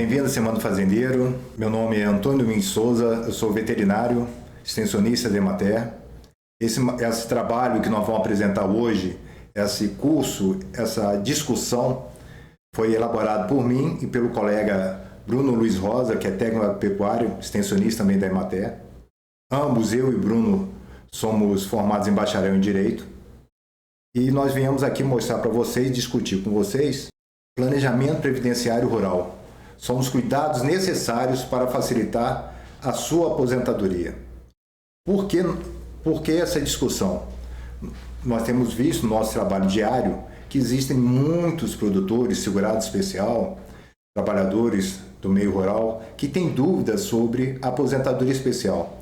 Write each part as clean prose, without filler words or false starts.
Bem-vindo à Semana do Fazendeiro. Meu nome é Antônio Domingos Souza, eu sou veterinário, extensionista da Emater. Esse trabalho que nós vamos apresentar hoje, esse curso, essa discussão, foi elaborado por mim e pelo colega Bruno Luiz Rosa, que é técnico agropecuário, extensionista também da Emater. Ambos, eu e Bruno, somos formados em bacharel em Direito. E nós viemos aqui mostrar para vocês, discutir com vocês, planejamento previdenciário rural. São os cuidados necessários para facilitar a sua aposentadoria. Por que essa discussão? Nós temos visto no nosso trabalho diário que existem muitos produtores, segurado especial, trabalhadores do meio rural, que têm dúvidas sobre a aposentadoria especial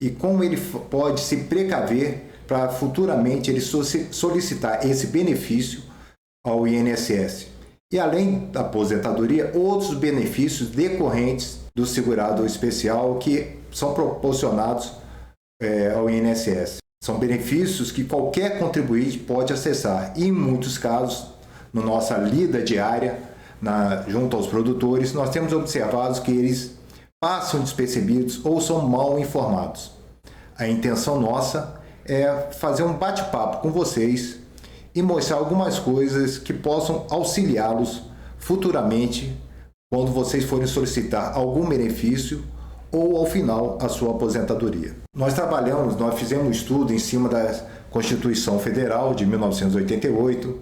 e como ele pode se precaver para futuramente ele solicitar esse benefício ao INSS. E além da aposentadoria, outros benefícios decorrentes do segurado especial que são proporcionados ao INSS. São benefícios que qualquer contribuinte pode acessar e, em muitos casos, na nossa lida diária, junto aos produtores, nós temos observado que eles passam despercebidos ou são mal informados. A intenção nossa é fazer um bate-papo com vocês e mostrar algumas coisas que possam auxiliá-los futuramente quando vocês forem solicitar algum benefício ou ao final a sua aposentadoria. Nós fizemos um estudo em cima da Constituição Federal de 1988.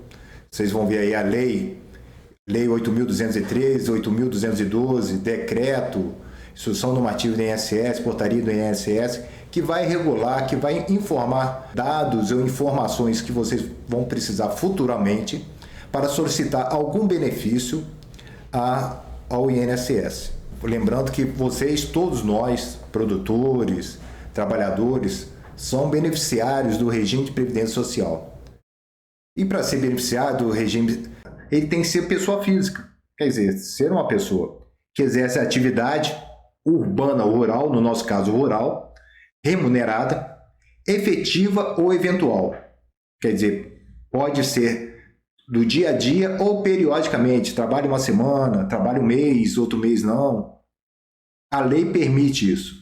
Vocês vão ver aí a Lei 8.213, 8.212, decreto, instrução normativa do INSS, portaria do INSS, que vai regular, que vai informar dados ou informações que vocês vão precisar futuramente para solicitar algum benefício ao INSS. Lembrando que vocês, todos nós, produtores, trabalhadores, são beneficiários do regime de previdência social. E para ser beneficiário do regime, ele tem que ser pessoa física, quer dizer, ser uma pessoa que exerce atividade urbana ou rural, no nosso caso rural, remunerada, efetiva ou eventual. Quer dizer, pode ser do dia a dia ou periodicamente. Trabalha uma semana, trabalha um mês, outro mês não. A lei permite isso,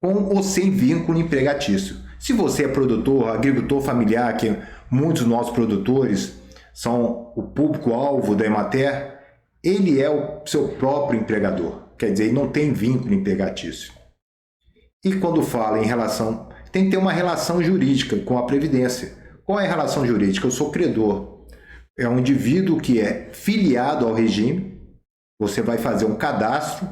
com ou sem vínculo empregatício. Se você é produtor, agricultor familiar, que muitos dos nossos produtores são o público-alvo da Emater, ele é o seu próprio empregador. Quer dizer, ele não tem vínculo empregatício. E quando fala em relação, tem que ter uma relação jurídica com a Previdência. Qual é a relação jurídica? Eu sou credor. É um indivíduo que é filiado ao regime. Você vai fazer um cadastro,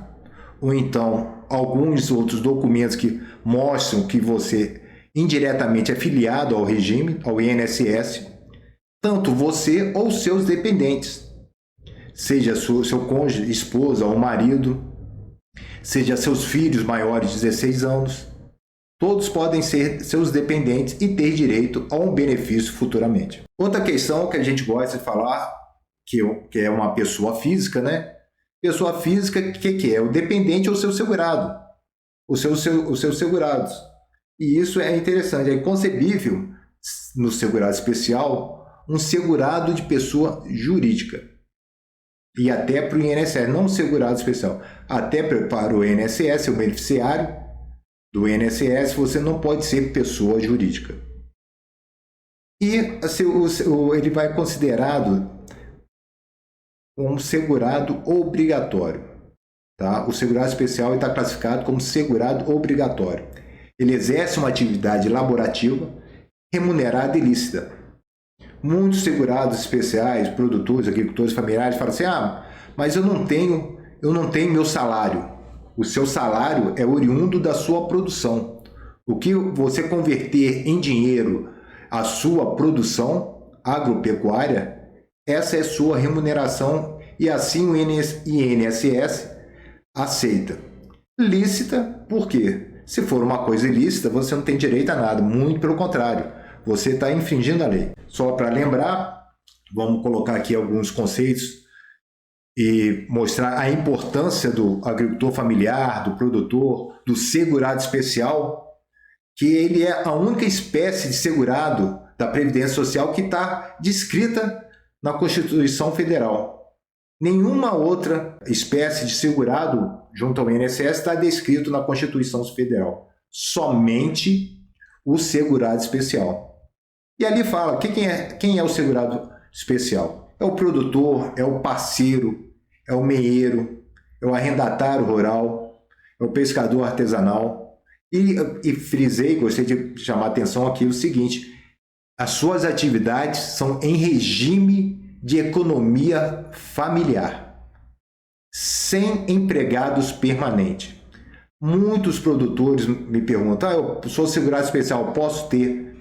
ou então alguns outros documentos que mostram que você indiretamente é filiado ao regime, ao INSS, tanto você ou seus dependentes, seja seu cônjuge, esposa ou marido, seja seus filhos maiores de 16 anos, todos podem ser seus dependentes e ter direito a um benefício futuramente. Outra questão que a gente gosta de falar, que é uma pessoa física, né? Pessoa física, o que é? O dependente ou o seu segurado, os seus segurados. E isso é interessante, é concebível no segurado especial um segurado de pessoa jurídica. E até para o INSS, não segurado especial, até para o INSS, o beneficiário do INSS, você não pode ser pessoa jurídica. E ele vai considerado um segurado obrigatório. Tá? O segurado especial está classificado como segurado obrigatório. Ele exerce uma atividade laborativa remunerada e lícita. Muitos segurados especiais, produtores, agricultores familiares falam assim: mas eu não tenho meu salário. O seu salário é oriundo da sua produção. O que você converter em dinheiro a sua produção agropecuária, essa é sua remuneração e assim o INSS aceita. Lícita, por quê? Se for uma coisa ilícita, você não tem direito a nada, muito pelo contrário. Você está infringindo a lei. Só para lembrar, vamos colocar aqui alguns conceitos e mostrar a importância do agricultor familiar, do produtor, do segurado especial, que ele é a única espécie de segurado da Previdência Social que está descrita na Constituição Federal. Nenhuma outra espécie de segurado junto ao INSS está descrito na Constituição Federal. Somente o segurado especial. E ali fala quem é o segurado especial. É o produtor, é o parceiro, é o meeiro, é o arrendatário rural, é o pescador artesanal. E frisei, gostei de chamar a atenção aqui o seguinte: as suas atividades são em regime de economia familiar, sem empregados permanentes. Muitos produtores me perguntam: eu sou segurado especial, posso ter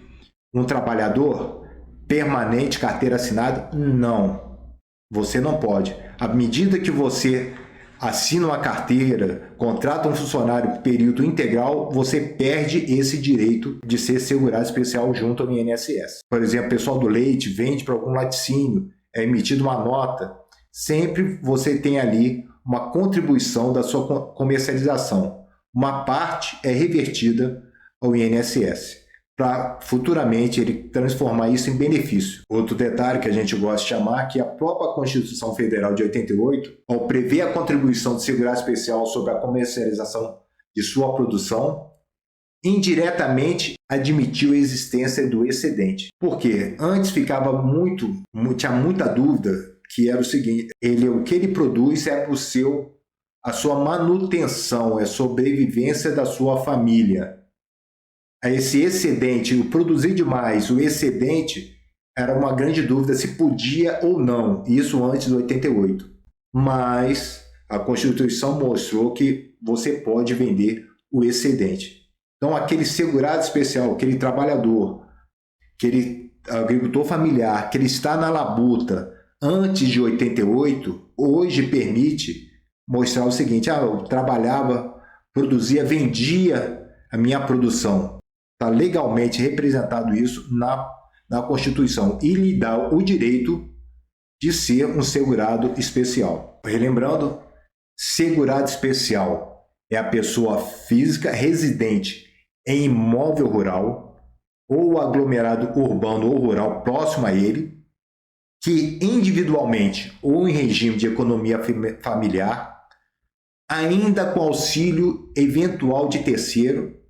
um trabalhador permanente, carteira assinada? Não, você não pode. À medida que você assina uma carteira, contrata um funcionário período integral, você perde esse direito de ser segurado especial junto ao INSS. Por exemplo, o pessoal do leite vende para algum laticínio, é emitida uma nota, sempre você tem ali uma contribuição da sua comercialização. Uma parte é revertida ao INSS, para futuramente ele transformar isso em benefício. Outro detalhe que a gente gosta de chamar, que a própria Constituição Federal de 88, ao prever a contribuição de segurado especial sobre a comercialização de sua produção, indiretamente admitiu a existência do excedente. Porque antes tinha muita dúvida, que era o seguinte: o que ele produz é a sua manutenção, é a sobrevivência da sua família. Esse excedente, o produzir demais, o excedente, era uma grande dúvida se podia ou não, isso antes de 88. Mas a Constituição mostrou que você pode vender o excedente. Então, aquele segurado especial, aquele trabalhador, aquele agricultor familiar, que ele está na labuta antes de 88, hoje permite mostrar o seguinte: eu trabalhava, produzia, vendia a minha produção. Está legalmente representado isso na Constituição e lhe dá o direito de ser um segurado especial. Relembrando, segurado especial é a pessoa física residente em imóvel rural ou aglomerado urbano ou rural próximo a ele, que individualmente ou em regime de economia familiar, ainda com auxílio eventual de terceiro,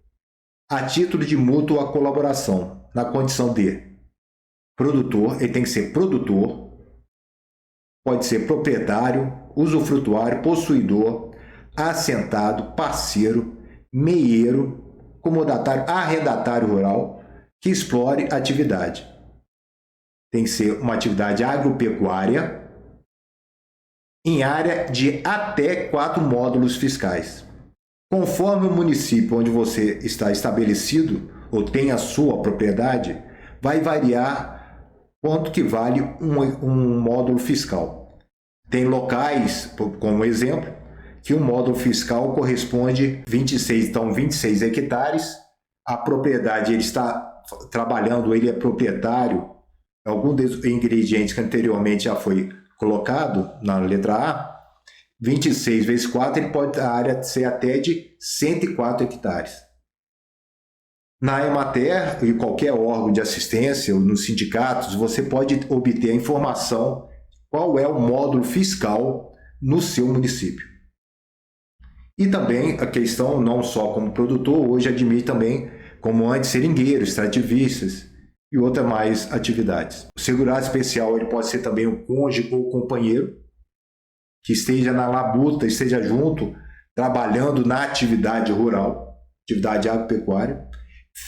a título de mútua colaboração, na condição de produtor, ele tem que ser produtor, pode ser proprietário, usufrutuário, possuidor, assentado, parceiro, meieiro, comodatário, arrendatário rural, que explore atividade. Tem que ser uma atividade agropecuária em área de até 4 módulos fiscais. Conforme o município onde você está estabelecido ou tem a sua propriedade, vai variar quanto que vale um módulo fiscal. Tem locais, como exemplo, que um módulo fiscal corresponde a 26 hectares, a propriedade ele está trabalhando, ele é proprietário, algum dos ingredientes que anteriormente já foi colocado na letra A, 26 vezes 4, a área ser até de 104 hectares. Na Emater e qualquer órgão de assistência, ou nos sindicatos, você pode obter a informação qual é o módulo fiscal no seu município. E também a questão, não só como produtor, hoje admite também como antes seringueiros, extrativistas e outras mais atividades. O segurado especial ele pode ser também o cônjuge ou companheiro, que esteja na labuta, esteja junto, trabalhando na atividade rural, atividade agropecuária,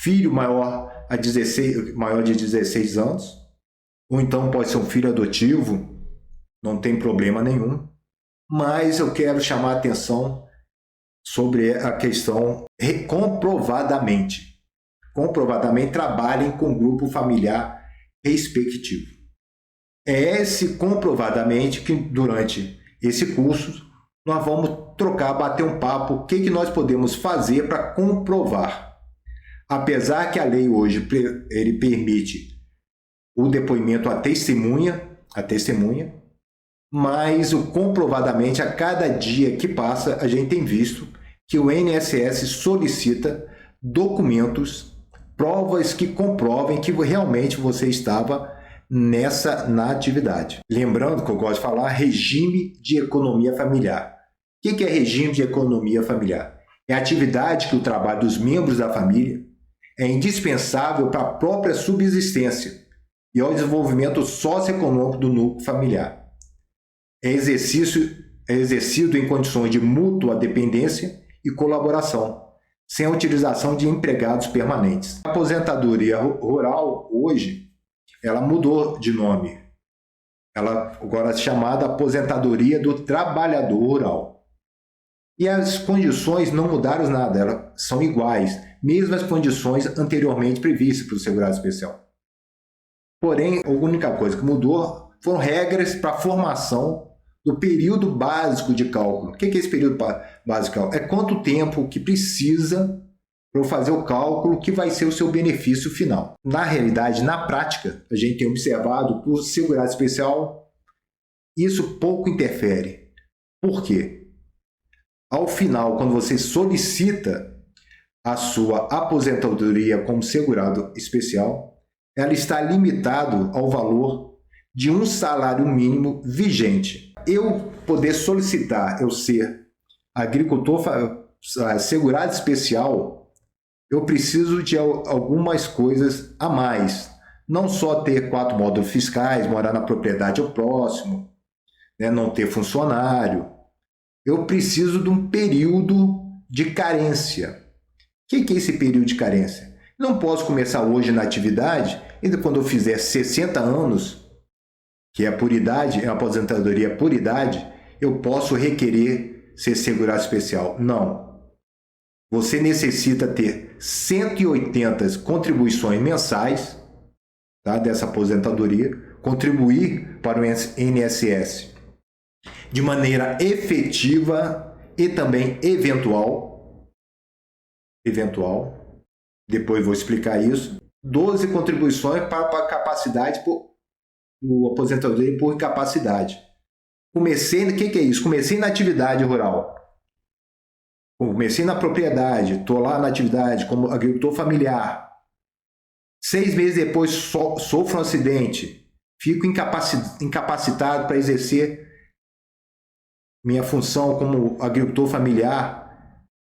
filho maior de 16 anos, ou então pode ser um filho adotivo, não tem problema nenhum, mas eu quero chamar a atenção sobre a questão comprovadamente trabalhem com grupo familiar respectivo. É esse comprovadamente que durante esse curso nós vamos bater um papo, o que nós podemos fazer para comprovar. Apesar que a lei hoje ele permite o depoimento à testemunha, mas o comprovadamente, a cada dia que passa, a gente tem visto que o INSS solicita documentos, provas que comprovem que realmente você estava na atividade. Lembrando que eu gosto de falar regime de economia familiar. O que é regime de economia familiar? É a atividade que o trabalho dos membros da família é indispensável para a própria subsistência e ao desenvolvimento socioeconômico do núcleo familiar. É exercido em condições de mútua dependência e colaboração, sem a utilização de empregados permanentes. A aposentadoria rural, hoje, ela mudou de nome. Ela agora é chamada aposentadoria do trabalhador rural. E as condições não mudaram nada, elas são iguais, mesmo as condições anteriormente previstas para o segurado especial. Porém, a única coisa que mudou foram regras para a formação do período básico de cálculo. O que é esse período básico de cálculo? É quanto tempo que precisa para eu fazer o cálculo que vai ser o seu benefício final. Na realidade, na prática, a gente tem observado que o segurado especial, isso pouco interfere. Por quê? Ao final, quando você solicita a sua aposentadoria como segurado especial, ela está limitado ao valor de um salário mínimo vigente. Eu poder solicitar eu ser agricultor segurado especial, eu preciso de algumas coisas a mais. Não só ter 4 módulos fiscais, morar na propriedade ao próximo, né, não ter funcionário. Eu preciso de um período de carência. O que é esse período de carência? Não posso começar hoje na atividade, ainda quando eu fizer 60 anos, que é por idade, é uma aposentadoria por idade, eu posso requerer ser segurado especial. Não. Você necessita ter 180 contribuições mensais, tá, dessa aposentadoria, contribuir para o INSS de maneira efetiva e também eventual, depois vou explicar isso, 12 contribuições para a capacidade, o aposentadoria por incapacidade. O que é isso? Comecei na atividade rural, comecei na propriedade, estou lá na atividade como agricultor familiar, 6 meses depois sofro um acidente, fico incapacitado para exercer minha função como agricultor familiar,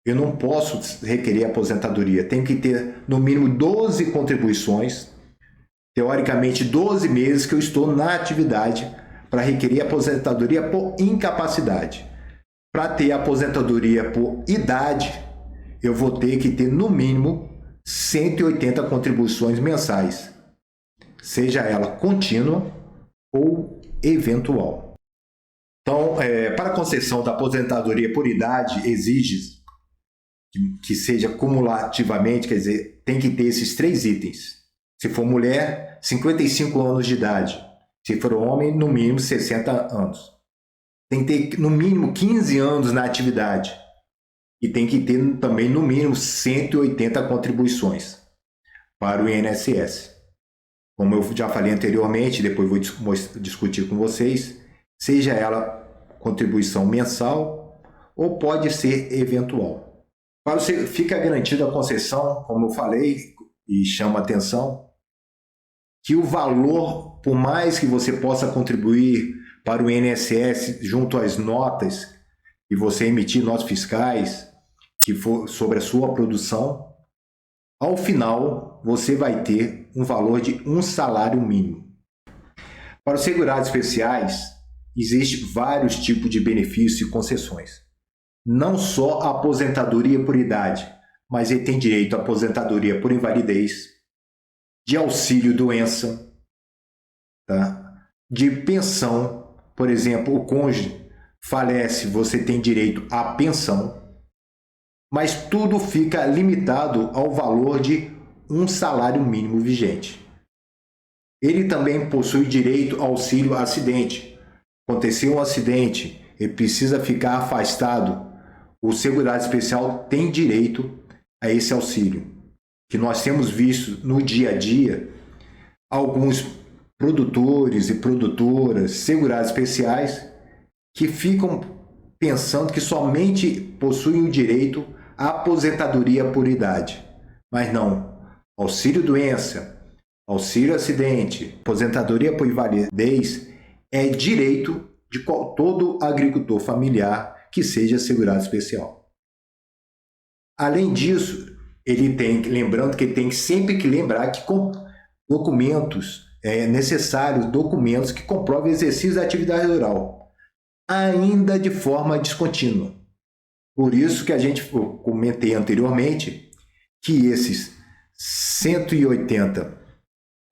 eu não posso requerer aposentadoria. Tenho que ter, no mínimo, 12 contribuições, teoricamente 12 meses que eu estou na atividade para requerer aposentadoria por incapacidade. Para ter aposentadoria por idade, eu vou ter que ter, no mínimo, 180 contribuições mensais, seja ela contínua ou eventual. Então, para a concessão da aposentadoria por idade, exige que seja cumulativamente, quer dizer, tem que ter esses 3 itens. Se for mulher, 55 anos de idade. Se for homem, no mínimo 60 anos. Tem que ter, no mínimo, 15 anos na atividade. E tem que ter também, no mínimo, 180 contribuições para o INSS. Como eu já falei anteriormente, depois vou discutir com vocês, seja ela contribuição mensal ou pode ser eventual. Para você fica garantida a concessão, como eu falei, e chama atenção, que o valor, por mais que você possa contribuir para o INSS junto às notas, e você emitir notas fiscais que for sobre a sua produção, ao final você vai ter um valor de um salário mínimo. Para os segurados especiais, existem vários tipos de benefícios e concessões. Não só a aposentadoria por idade, mas ele tem direito à aposentadoria por invalidez, de auxílio-doença, tá? De pensão. Por exemplo, o cônjuge falece, você tem direito à pensão, mas tudo fica limitado ao valor de um salário mínimo vigente. Ele também possui direito ao auxílio acidente. Aconteceu um acidente, ele precisa ficar afastado, o segurado especial tem direito a esse auxílio. Que nós temos visto no dia a dia, alguns produtores e produtoras, segurados especiais, que ficam pensando que somente possuem o direito à aposentadoria por idade. Mas não, auxílio-doença, auxílio acidente, aposentadoria por invalidez é direito de todo agricultor familiar que seja segurado especial. Além disso, lembrando que ele tem sempre que lembrar que com documentos, é necessário documentos que comprovem o exercício da atividade rural, ainda de forma descontínua. Por isso que eu comentei anteriormente que esses 180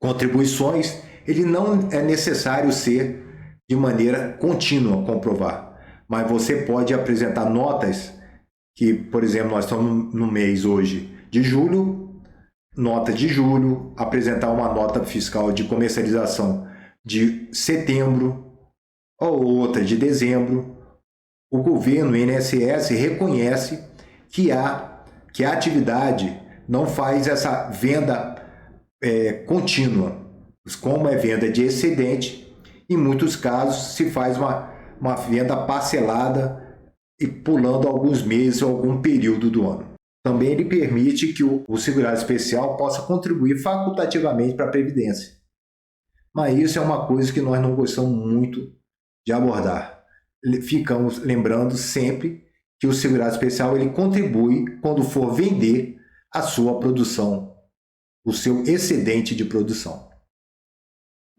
contribuições, ele não é necessário ser de maneira contínua comprovar, mas você pode apresentar notas que, por exemplo, nós estamos no mês hoje de julho, nota de julho, apresentar uma nota fiscal de comercialização de setembro ou outra de dezembro. O governo, o INSS, reconhece que a atividade não faz essa venda contínua. Como é venda de excedente, em muitos casos se faz uma venda parcelada e pulando alguns meses ou algum período do ano. Também ele permite que o segurado especial possa contribuir facultativamente para a Previdência. Mas isso é uma coisa que nós não gostamos muito de abordar. Ficamos lembrando sempre que o segurado especial ele contribui quando for vender a sua produção, o seu excedente de produção.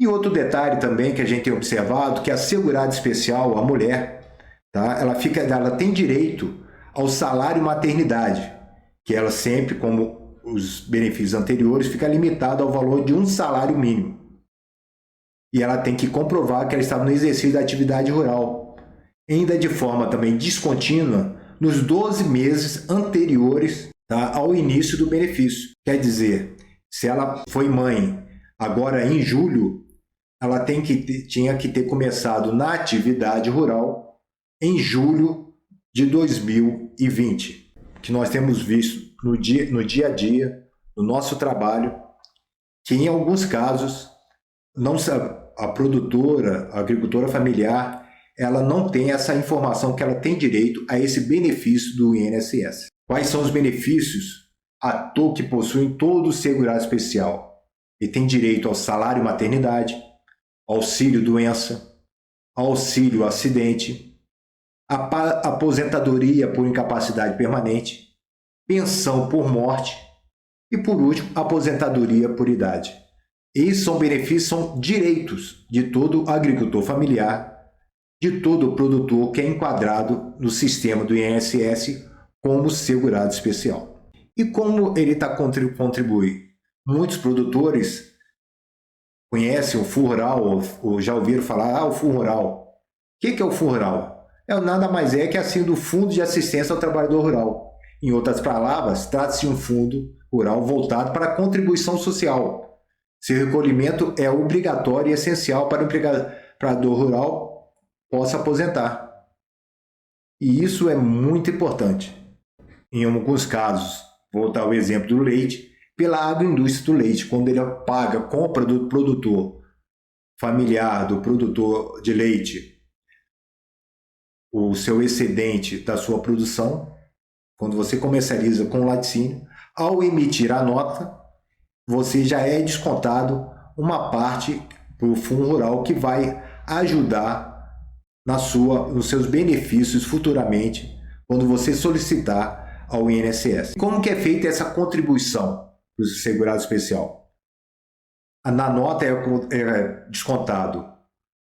E outro detalhe também que a gente tem observado, que a segurada especial, a mulher, tá? Ela tem direito ao salário maternidade, que ela sempre, como os benefícios anteriores, fica limitada ao valor de um salário mínimo. E ela tem que comprovar que ela estava no exercício da atividade rural, ainda de forma também descontínua, nos 12 meses anteriores, tá, ao início do benefício. Quer dizer, se ela foi mãe agora em julho, ela tinha que ter começado na atividade rural em julho de 2020, que nós temos visto no dia a dia, no nosso trabalho, que em alguns casos a produtora, a agricultora familiar, ela não tem essa informação que ela tem direito a esse benefício do INSS. Quais são os benefícios que possuem todo o segurado especial? Ele tem direito ao salário maternidade, auxílio doença, auxílio acidente, aposentadoria por incapacidade permanente, pensão por morte e, por último, aposentadoria por idade. Esses são benefícios, são direitos de todo agricultor familiar, de todo produtor que é enquadrado no sistema do INSS como segurado especial. E como ele está contribuindo? Muitos produtores conhecem o Fundo Rural, ou já ouviram falar, o Fundo Rural. O que é o Fundo Rural? Nada mais é que assim do Fundo de Assistência ao Trabalhador Rural. Em outras palavras, trata-se de um fundo rural voltado para a contribuição social. Seu recolhimento é obrigatório e essencial para o empregador rural possa aposentar. E isso é muito importante. Em alguns casos, vou dar o exemplo do leite, pela agroindústria do leite, quando ele paga, compra do produtor familiar, do produtor de leite, o seu excedente da sua produção, quando você comercializa com laticínio, ao emitir a nota, você já é descontado uma parte para o Fundo Rural que vai ajudar nos seus benefícios futuramente, quando você solicitar ao INSS. Como que é feita essa contribuição do segurado especial? Na nota é descontado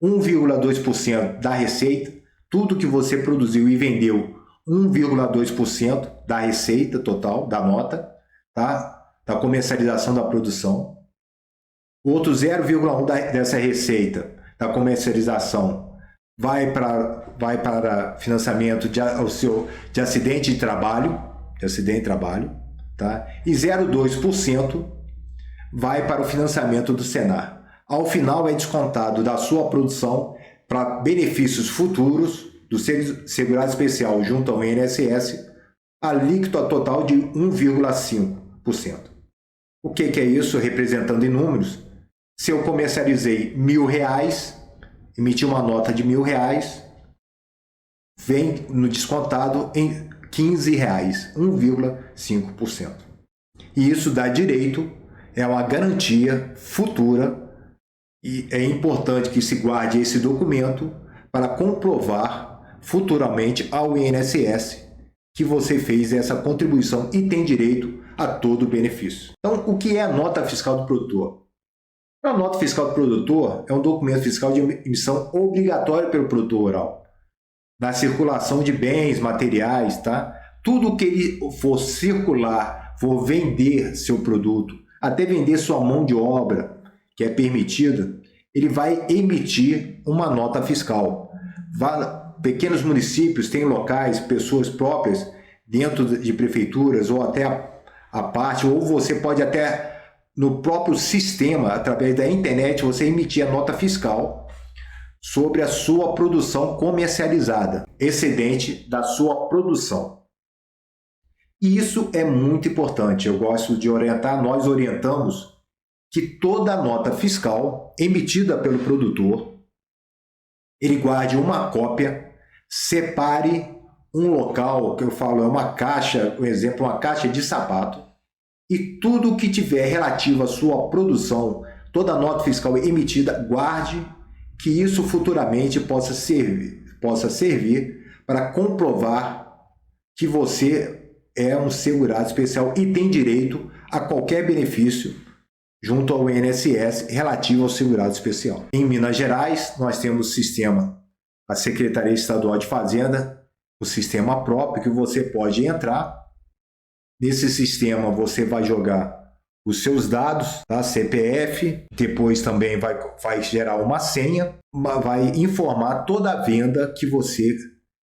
1,2% da receita, tudo que você produziu e vendeu, 1,2% da receita total da nota, tá? Da comercialização da produção. Outro 0,1% dessa receita da comercialização vai para financiamento de acidente de trabalho, tá? E 0,2% vai para o financiamento do Senar. Ao final é descontado da sua produção para benefícios futuros do segurado especial junto ao INSS, a alíquota total de 1,5%. O que é isso representando em números? Se eu comercializei R$1.000, emiti uma nota de R$1.000, vem no descontado em R$15, 1,5%. E isso dá direito é uma garantia futura e é importante que se guarde esse documento para comprovar futuramente ao INSS que você fez essa contribuição e tem direito a todo o benefício. Então, o que é a nota fiscal do produtor? A nota fiscal do produtor é um documento fiscal de emissão obrigatório pelo produtor rural, na circulação de bens, materiais, tá? Tudo que ele for circular, for vender seu produto, até vender sua mão de obra, que é permitida, ele vai emitir uma nota fiscal. Pequenos municípios têm locais, pessoas próprias, dentro de prefeituras ou até a parte, ou você pode até no próprio sistema, através da internet, você emitir a nota fiscal sobre a sua produção comercializada, excedente da sua produção. E isso é muito importante, eu gosto de orientar, nós orientamos que toda nota fiscal emitida pelo produtor, ele guarde uma cópia, separe um local, que eu falo é uma caixa, por exemplo, uma caixa de sapato, e tudo que tiver relativo à sua produção, toda nota fiscal emitida, guarde, que isso futuramente possa servir para comprovar que você é um segurado especial e tem direito a qualquer benefício junto ao INSS relativo ao segurado especial. Em Minas Gerais, nós temos o sistema, a Secretaria Estadual de Fazenda, o sistema próprio que você pode entrar. Nesse sistema você vai jogar os seus dados, tá? CPF, depois também vai gerar uma senha, vai informar toda a venda que você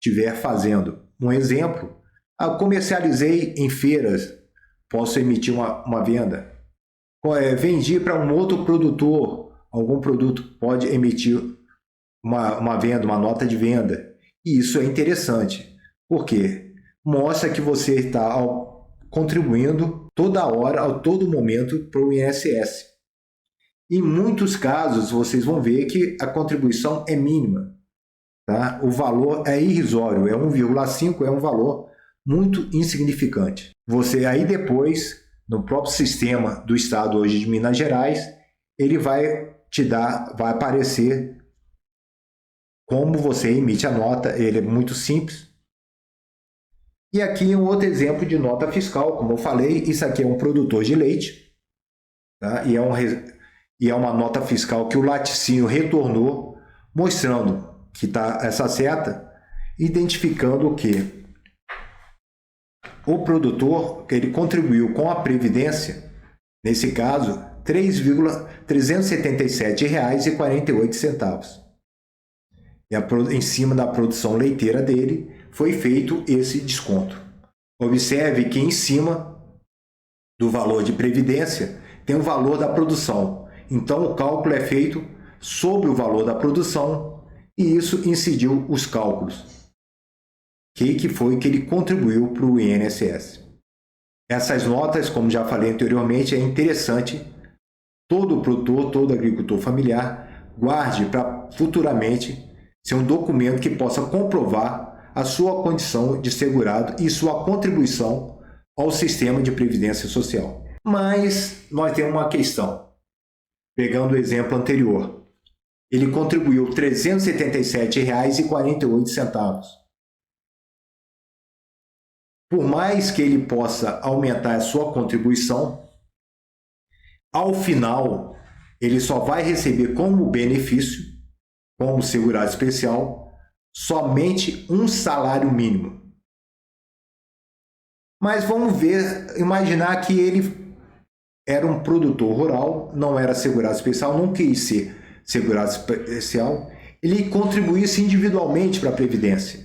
estiver fazendo. Um exemplo, comercializei em feiras, posso emitir uma venda. Vendi para um outro produtor, algum produto pode emitir uma venda, uma nota de venda. E isso é interessante, porque mostra que você está contribuindo toda hora, a todo momento, para o INSS. Em muitos casos, vocês vão ver que a contribuição é mínima. Tá? O valor é irrisório, é 1,5, é um valor muito insignificante. Você aí depois, no próprio sistema do Estado hoje de Minas Gerais, ele vai vai aparecer como você emite a nota, ele é muito simples. E aqui um outro exemplo de nota fiscal, como eu falei, isso aqui é um produtor de leite, tá? E é uma nota fiscal que o laticínio retornou, mostrando que está essa seta, identificando o que o produtor, que ele contribuiu com a Previdência, nesse caso, R$ 3,377,48. E em cima da produção leiteira dele, foi feito esse desconto. Observe que em cima do valor de previdência tem o valor da produção. Então o cálculo é feito sobre o valor da produção e isso incidiu os cálculos. Que foi que ele contribuiu para o INSS. Essas notas, como já falei anteriormente, é interessante todo produtor, todo agricultor familiar guarde para futuramente ser um documento que possa comprovar a sua condição de segurado e sua contribuição ao sistema de previdência social. Mas nós temos uma questão. Pegando o exemplo anterior, ele contribuiu R$ 377,48. Por mais que ele possa aumentar a sua contribuição, ao final ele só vai receber como benefício, como segurado especial, somente um salário mínimo. Mas vamos imaginar que ele era um produtor rural, não era segurado especial, não quis ser segurado especial, ele contribuísse individualmente para a Previdência,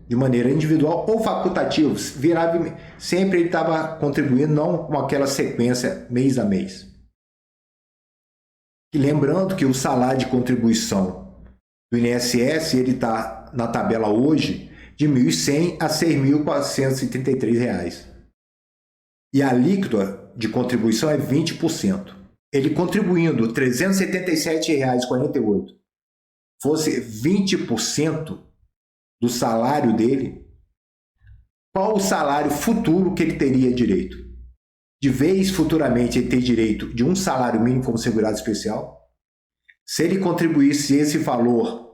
de maneira individual ou facultativa, sempre ele estava contribuindo, não com aquela sequência mês a mês. E lembrando que o salário de contribuição do INSS, ele está na tabela hoje de R$ 1.100 a R$ 6.433. E a alíquota de contribuição é 20%. Ele contribuindo R$ 377,48, fosse 20% do salário dele, qual o salário futuro que ele teria direito? de vez futuramente ele ter direito de um salário mínimo como segurado especial. Se ele contribuísse esse valor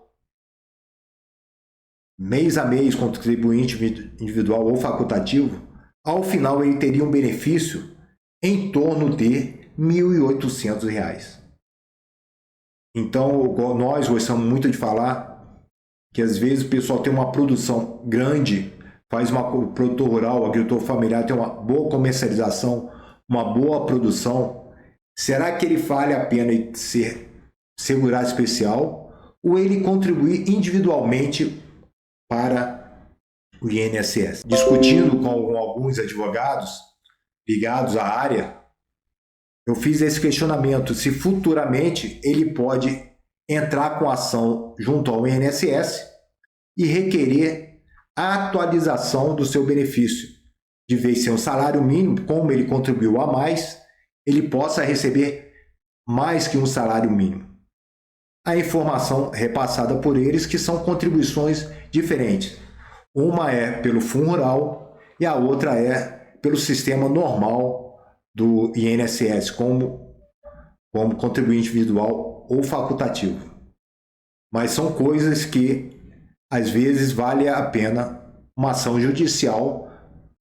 mês a mês, contribuinte individual ou facultativo, ao final ele teria um benefício em torno de R$ 1.800. Então, nós gostamos muito de falar que às vezes o pessoal tem uma produção grande, faz o produtor rural, o agricultor familiar tem uma boa comercialização, uma boa produção. Será que ele vale a pena ser segurado especial ou ele contribuir individualmente para o INSS? Discutindo com alguns advogados ligados à área, eu fiz esse questionamento, se futuramente ele pode entrar com ação junto ao INSS e requerer a atualização do seu benefício. De vez em ser um salário mínimo, como ele contribuiu a mais, ele possa receber mais que um salário mínimo. A informação repassada por eles que são contribuições diferentes. Uma é pelo Fundo Rural e a outra é pelo sistema normal do INSS, como contribuinte individual ou facultativo. Mas são coisas que, às vezes, vale a pena uma ação judicial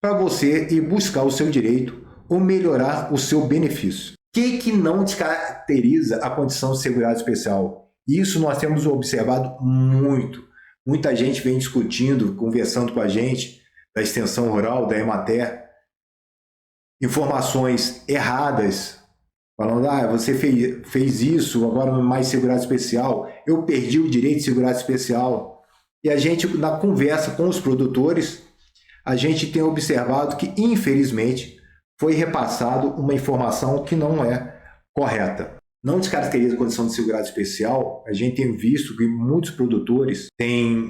para você ir buscar o seu direito ou melhorar o seu benefício. O que não descaracteriza a condição de segurado especial? Isso nós temos observado muito. Muita gente vem discutindo, conversando com a gente, da extensão rural, da Emater, informações erradas, falando, você fez isso, agora não é mais segurado especial, eu perdi o direito de segurado especial. E a gente, na conversa com os produtores, a gente tem observado que, infelizmente, foi repassado uma informação que não é correta. Não descaracteriza a condição de segurado especial, a gente tem visto que muitos produtores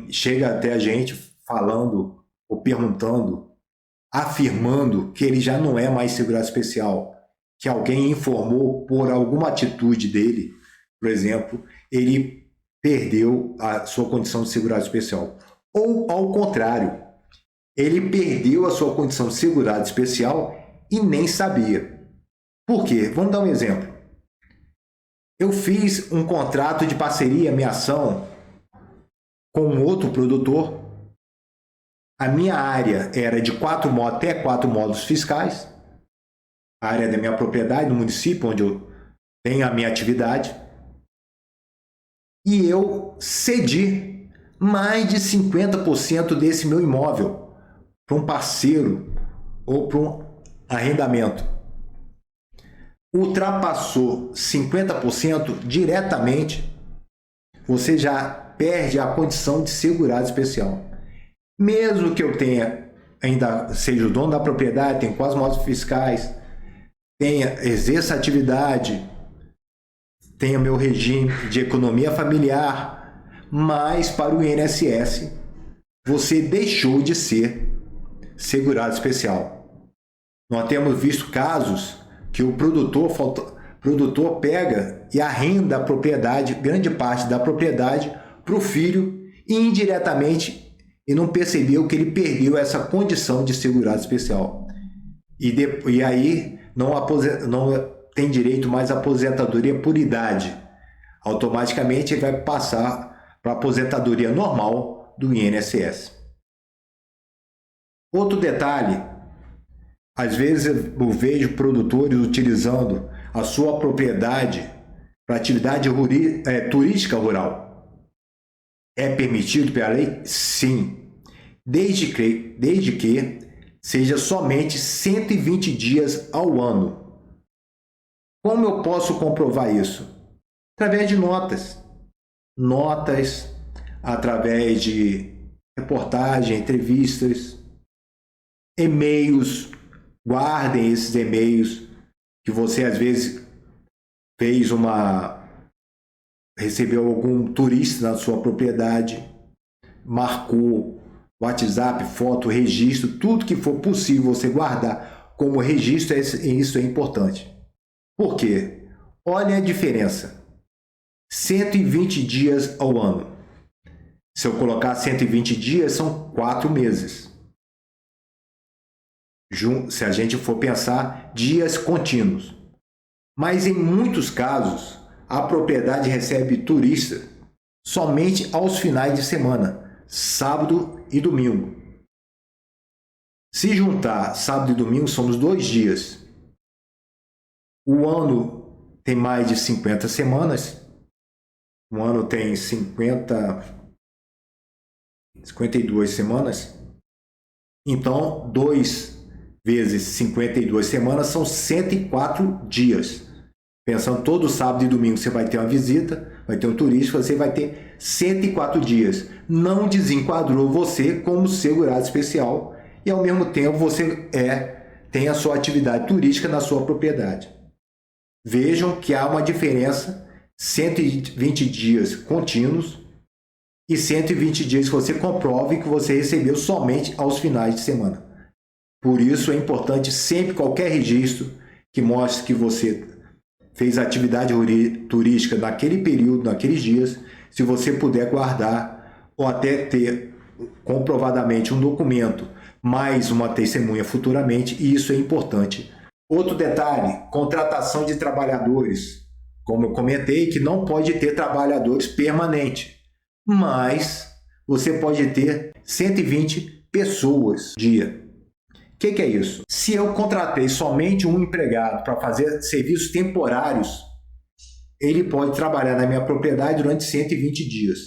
chega até a gente falando ou perguntando, afirmando que ele já não é mais segurado especial, que alguém informou por alguma atitude dele, por exemplo, ele perdeu a sua condição de segurado especial. Ou, ao contrário, ele perdeu a sua condição de segurado especial e nem sabia. Por quê? Vamos dar um exemplo. Eu fiz um contrato de parceria, ameação, com um outro produtor. A minha área era de até 4 módulos fiscais. A área da minha propriedade, no município onde eu tenho a minha atividade. E eu cedi mais de 50% desse meu imóvel para um parceiro ou para um arrendamento. Ultrapassou 50% diretamente, você já perde a condição de segurado especial. Mesmo que eu ainda seja o dono da propriedade, tenha quase módulos fiscais, exerça atividade, tenha meu regime de economia familiar, mas para o INSS você deixou de ser segurado especial. Nós temos visto casos que o produtor pega e arrenda a propriedade, grande parte da propriedade, para o filho e indiretamente e não percebeu que ele perdeu essa condição de segurado especial. E aí não tem direito mais à aposentadoria por idade. Automaticamente ele vai passar para a aposentadoria normal do INSS. Outro detalhe, às vezes eu vejo produtores utilizando a sua propriedade para atividade turística rural. É permitido pela lei? Sim, desde que seja somente 120 dias ao ano. Como eu posso comprovar isso? Através de notas, através de reportagem, entrevistas, e-mails. Guardem esses e-mails que você às vezes recebeu algum turista na sua propriedade, marcou WhatsApp, foto, registro, tudo que for possível você guardar como registro, isso é importante. Por quê? Olha a diferença. 120 dias ao ano. Se eu colocar 120 dias, são 4 meses. se a gente for pensar dias contínuos. Mas em muitos casos, a propriedade recebe turista somente aos finais de semana, sábado e domingo. Se juntar sábado e domingo, somos 2 dias. O ano tem mais de 50 semanas. Um ano tem 52 semanas. Então, 2 vezes 52 semanas são 104 dias. Pensando todo sábado e domingo você vai ter uma visita, vai ter um turista, você vai ter 104 dias. Não desenquadrou você como segurado especial e ao mesmo tempo você tem a sua atividade turística na sua propriedade. Vejam que há uma diferença, 120 dias contínuos e 120 dias que você comprove que você recebeu somente aos finais de semana. Por isso é importante sempre qualquer registro que mostre que você fez atividade turística naquele período, naqueles dias, se você puder guardar ou até ter comprovadamente um documento, mais uma testemunha futuramente, e isso é importante. Outro detalhe, contratação de trabalhadores. Como eu comentei, que não pode ter trabalhadores permanentes, mas você pode ter 120 pessoas dia. O que é isso? Se eu contratei somente um empregado para fazer serviços temporários, ele pode trabalhar na minha propriedade durante 120 dias,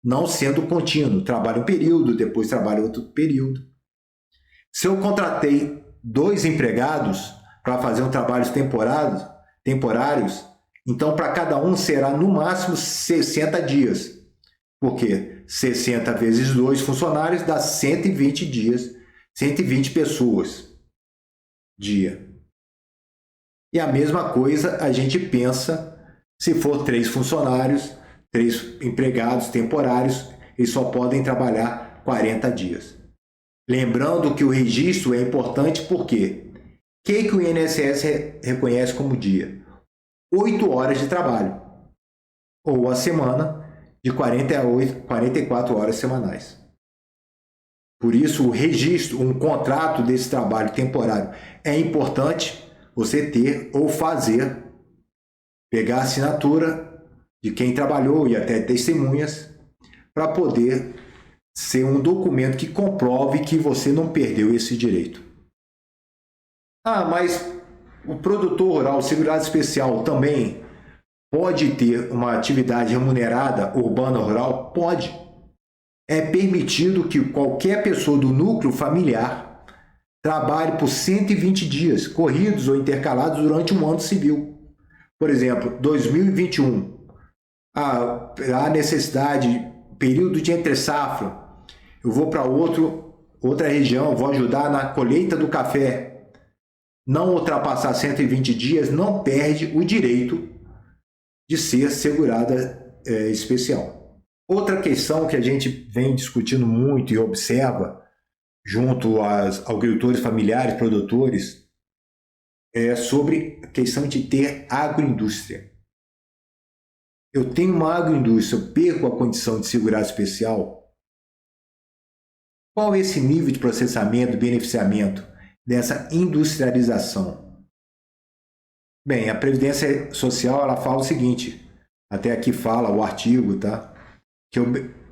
não sendo contínuo. Trabalha um período, depois trabalha outro período. Se eu contratei 2 empregados para fazer um trabalho temporários, então para cada um será no máximo 60 dias. Porque 60 vezes 2 funcionários dá 120 dias, 120 pessoas dia. E a mesma coisa a gente pensa se for 3 funcionários, 3 empregados temporários, eles só podem trabalhar 40 dias. Lembrando que o registro é importante porque o que o INSS reconhece como dia? 8 horas de trabalho, ou a semana de 44 horas semanais. Por isso, o registro, um contrato desse trabalho temporário é importante você ter ou fazer, pegar a assinatura de quem trabalhou e até testemunhas, para poder ser um documento que comprove que você não perdeu esse direito. Ah, mas o produtor rural, o segurado especial também pode ter uma atividade remunerada urbana rural? Pode. É permitido que qualquer pessoa do núcleo familiar trabalhe por 120 dias, corridos ou intercalados durante um ano civil. Por exemplo, 2021, há necessidade, período de entre-safra, eu vou para outra região, vou ajudar na colheita do café. Não ultrapassar 120 dias, não perde o direito de ser segurada especial. Outra questão que a gente vem discutindo muito e observa junto aos agricultores familiares, produtores, é sobre a questão de ter agroindústria. Eu tenho uma agroindústria, eu perco a condição de segurado especial. Qual é esse nível de processamento, beneficiamento dessa industrialização? Bem, a Previdência Social ela fala o seguinte, até aqui fala o artigo, tá?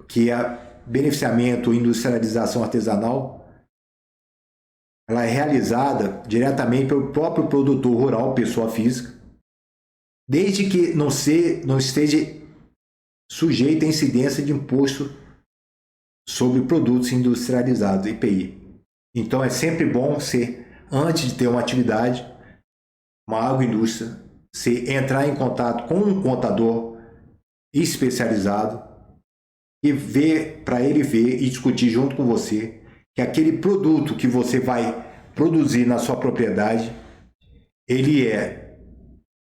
Que a beneficiamento ou industrialização artesanal ela é realizada diretamente pelo próprio produtor rural, pessoa física, desde que não esteja sujeito à incidência de imposto sobre produtos industrializados, IPI. Então é sempre bom você, antes de ter uma atividade, uma agroindústria, você entrar em contato com um contador especializado e ver, para ele ver e discutir junto com você que aquele produto que você vai produzir na sua propriedade,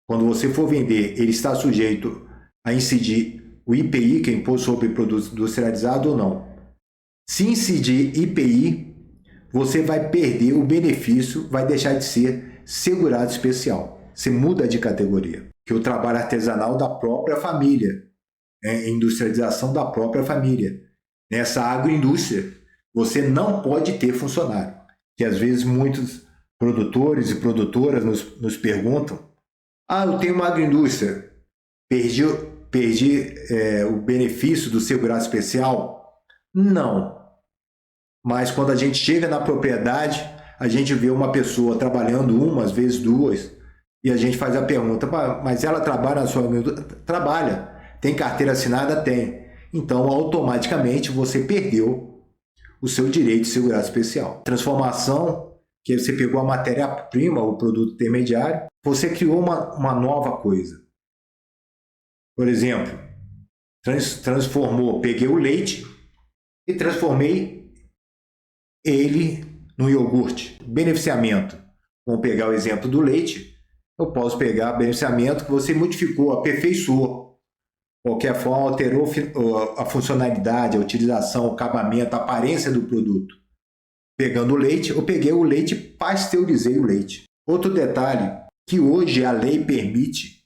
quando você for vender, ele está sujeito a incidir o IPI, que é Imposto sobre Produtos Industrializados, ou não. Se incidir IPI, você vai perder o benefício, vai deixar de ser segurado especial. Você muda de categoria. Que o trabalho artesanal da própria família, industrialização da própria família. Nessa agroindústria, você não pode ter funcionário. que às vezes muitos produtores e produtoras nos perguntam: ah, eu tenho uma agroindústria, perdi o benefício do segurado especial? Não. Mas quando a gente chega na propriedade, a gente vê uma pessoa trabalhando uma, às vezes duas, e a gente faz a pergunta: mas ela trabalha na sua agroindústria? Trabalha. Tem carteira assinada? Tem. Então, automaticamente, você perdeu o seu direito de segurado especial. Transformação, que você pegou a matéria-prima, o produto intermediário, você criou uma nova coisa. Por exemplo, peguei o leite e transformei ele no iogurte. Beneficiamento. Vamos pegar o exemplo do leite. Eu posso pegar beneficiamento que você modificou, aperfeiçoou. De qualquer forma, alterou a funcionalidade, a utilização, o acabamento, a aparência do produto. Pegando o leite, eu peguei o leite e pasteurizei o leite. Outro detalhe, que hoje a lei permite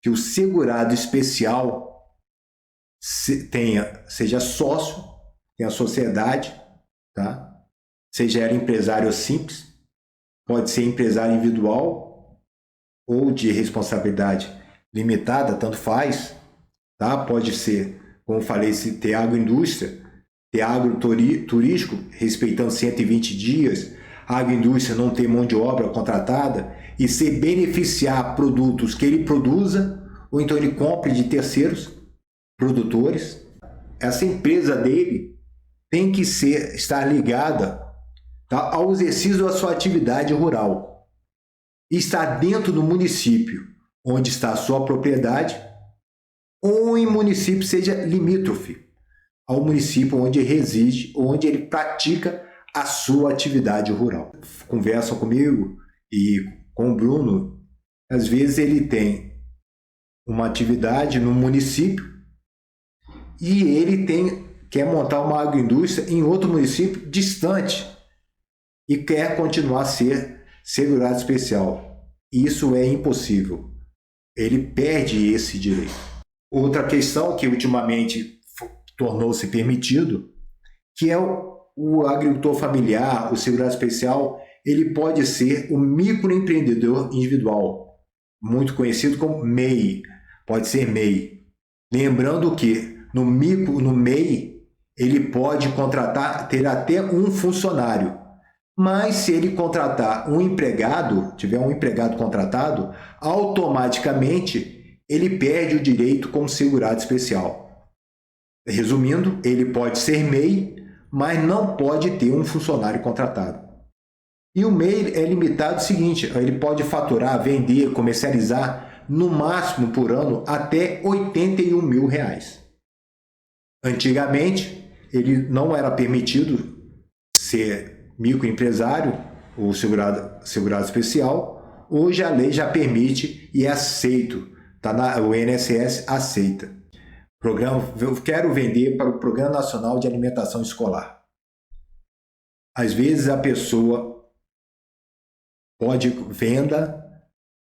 que o segurado especial seja sócio, tenha sociedade, tá? Seja empresário simples, pode ser empresário individual ou de responsabilidade limitada, tanto faz, tá? Pode ser, como eu falei, se ter agroindústria, ter agroturístico, respeitando 120 dias, a agroindústria não ter mão de obra contratada e se beneficiar produtos que ele produza, ou então ele compre de terceiros produtores. Essa empresa dele tem que estar ligada, tá, ao exercício da sua atividade rural. E estar dentro do município onde está a sua propriedade, ou em município seja limítrofe ao município onde reside, onde ele pratica a sua atividade rural. Conversam comigo e com o Bruno, às vezes ele tem uma atividade no município e ele quer montar uma agroindústria em outro município distante e quer continuar a ser segurado especial. Isso é impossível. Ele perde esse direito. Outra questão que ultimamente tornou-se permitido, que é o agricultor familiar, o segurado especial, ele pode ser o microempreendedor individual, muito conhecido como MEI, pode ser MEI. Lembrando que no MEI, ele pode ter até um funcionário, mas se ele contratar um empregado, tiver um empregado contratado, automaticamente ele perde o direito como segurado especial. Resumindo, ele pode ser MEI, mas não pode ter um funcionário contratado. E o MEI é limitado ao seguinte: ele pode faturar, vender, comercializar, no máximo por ano, até R$81 mil. Antigamente, ele não era permitido ser microempresário ou segurado especial. Hoje a lei já permite e é aceito. O INSS aceita. Eu quero vender para o Programa Nacional de Alimentação Escolar. Às vezes a pessoa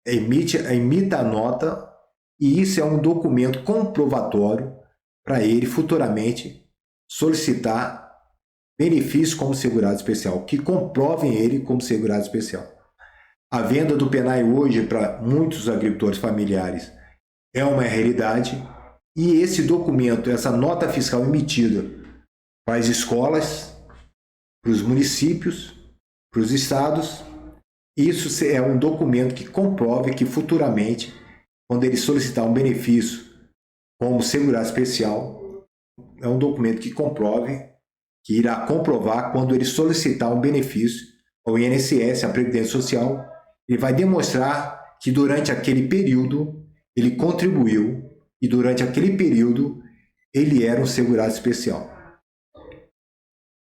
emita a nota, e isso é um documento comprovatório para ele futuramente solicitar benefícios como segurado especial, que comprovem ele como segurado especial. A venda do PENAI hoje para muitos agricultores familiares é uma realidade. E esse documento, essa nota fiscal emitida para as escolas, para os municípios, para os estados, isso é um documento que comprove que futuramente, quando ele solicitar um benefício como segurado especial, é um documento que que irá comprovar quando ele solicitar um benefício ao INSS, à Previdência Social, ele vai demonstrar que durante aquele período ele contribuiu e durante aquele período ele era um segurado especial.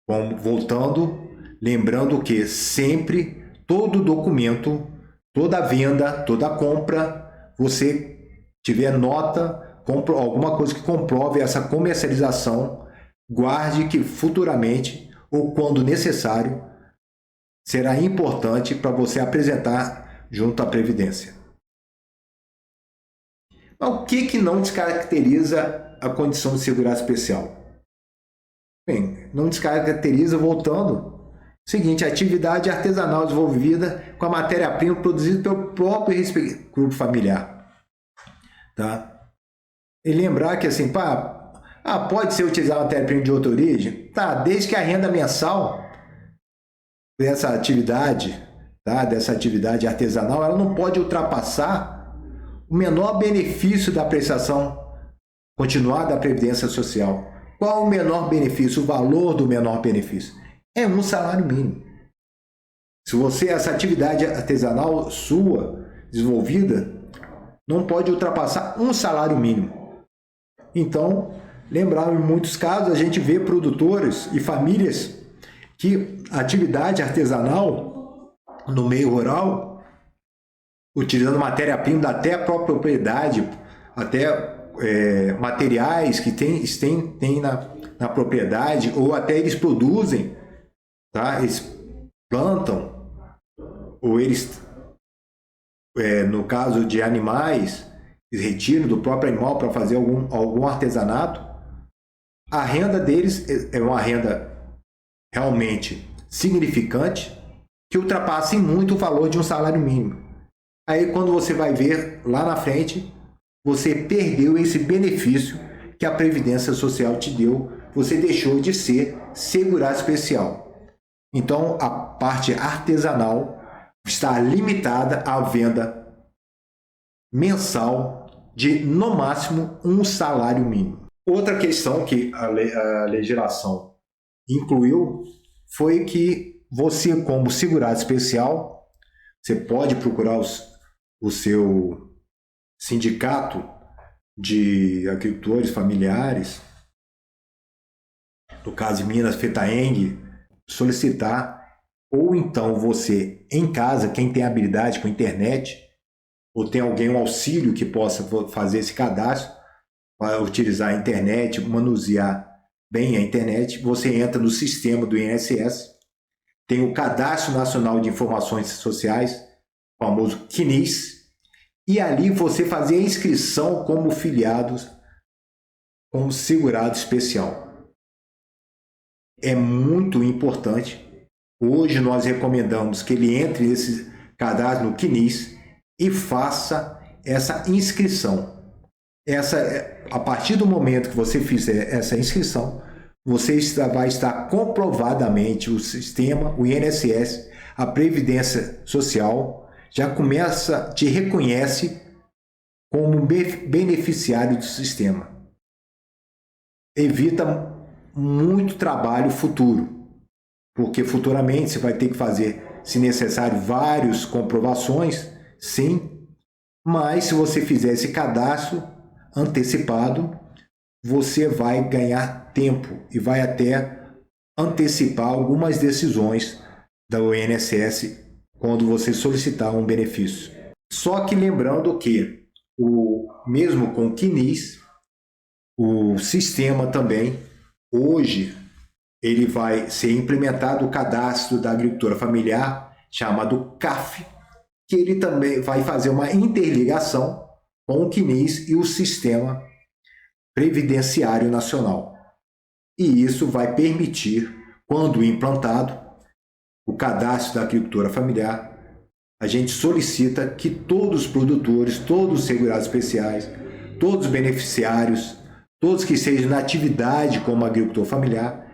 Bom, voltando, lembrando que sempre, todo documento, toda venda, toda compra, você tiver nota, alguma coisa que comprove essa comercialização, guarde que futuramente, ou quando necessário, será importante para você apresentar junto à Previdência. Mas o que não descaracteriza a condição de segurado especial? Bem, não descaracteriza, voltando, Seguinte, atividade artesanal desenvolvida com a matéria-prima produzida pelo próprio grupo familiar. Tá? E lembrar que assim, pode ser utilizar matéria-prima de outra origem? Tá, desde que a renda mensal dessa atividade, tá, dessa atividade artesanal, ela não pode ultrapassar o menor benefício da prestação continuada da Previdência Social. Qual o menor benefício, o valor do menor benefício? É um salário mínimo. Se essa atividade artesanal sua, desenvolvida, não pode ultrapassar um salário mínimo. Então, lembrar, em muitos casos, a gente vê produtores e famílias que a atividade artesanal no meio rural, utilizando matéria-prima até a própria propriedade, até materiais que tem na propriedade, ou até eles produzem, tá? Eles plantam, ou eles, no caso de animais, eles retiram do próprio animal para fazer algum artesanato. A renda deles é uma renda realmente significante, que ultrapassa em muito o valor de um salário mínimo. Aí quando você vai ver lá na frente, você perdeu esse benefício que a Previdência Social te deu, você deixou de ser segurado especial. Então, a parte artesanal está limitada à venda mensal de, no máximo, um salário mínimo. Outra questão que a legislação incluiu foi que você, como segurado especial, você pode procurar o seu sindicato de agricultores familiares, no caso de Minas, FETAENG, solicitar, ou então você em casa, quem tem habilidade com internet, ou tem alguém, um auxílio que possa fazer esse cadastro, para utilizar a internet, manusear bem a internet, você entra no sistema do INSS, tem o Cadastro Nacional de Informações Sociais, o famoso CNIS, e ali você fazer a inscrição como filiados, como segurado especial. É muito importante. Hoje nós recomendamos que ele entre nesse cadastro no CNIS e faça essa inscrição. A partir do momento que você fizer essa inscrição, você vai estar comprovadamente o sistema, o INSS, a Previdência Social, já te reconhece como beneficiário do sistema. Evita muito trabalho futuro, porque futuramente você vai ter que fazer, se necessário, várias comprovações, sim, mas se você fizer esse cadastro antecipado, você vai ganhar tempo e vai até antecipar algumas decisões da INSS quando você solicitar um benefício. Só que lembrando que, mesmo com o CNIS, o sistema também, hoje, ele vai ser implementado o cadastro da agricultura familiar, chamado CAF, que ele também vai fazer uma interligação com o CNIS e o Sistema Previdenciário Nacional. E isso vai permitir, quando implantado, o cadastro da agricultura familiar, a gente solicita que todos os produtores, todos os segurados especiais, todos os beneficiários, todos que estejam na atividade como agricultor familiar,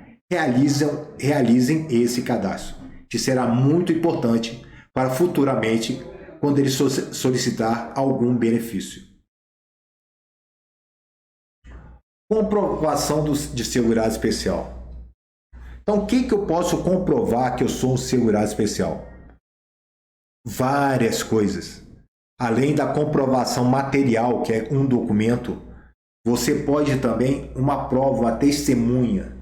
realizem esse cadastro, que será muito importante para futuramente, quando ele solicitar algum benefício. Comprovação de segurado especial. Então, o que eu posso comprovar que eu sou um segurado especial? Várias coisas. Além da comprovação material, que é um documento, você pode também uma prova, uma testemunha.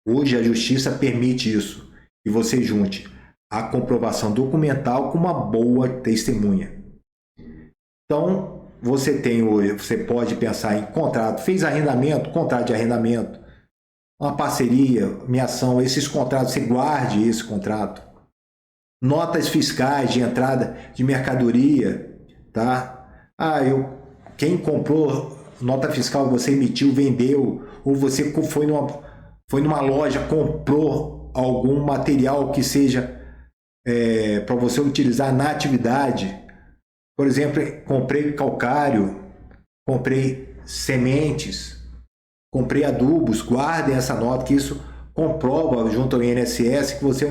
Hoje a justiça permite isso, que você junte a comprovação documental com uma boa testemunha. Então, você pode pensar em contrato, fez arrendamento, contrato de arrendamento, uma parceria, miação, esses contratos, você guarde esse contrato. Notas fiscais de entrada de mercadoria, tá? Quem comprou nota fiscal, você emitiu, vendeu, ou você foi numa loja, comprou algum material que seja para você utilizar na atividade. Por exemplo, comprei calcário, comprei sementes, comprei adubos. Guardem essa nota, que isso comprova junto ao INSS que você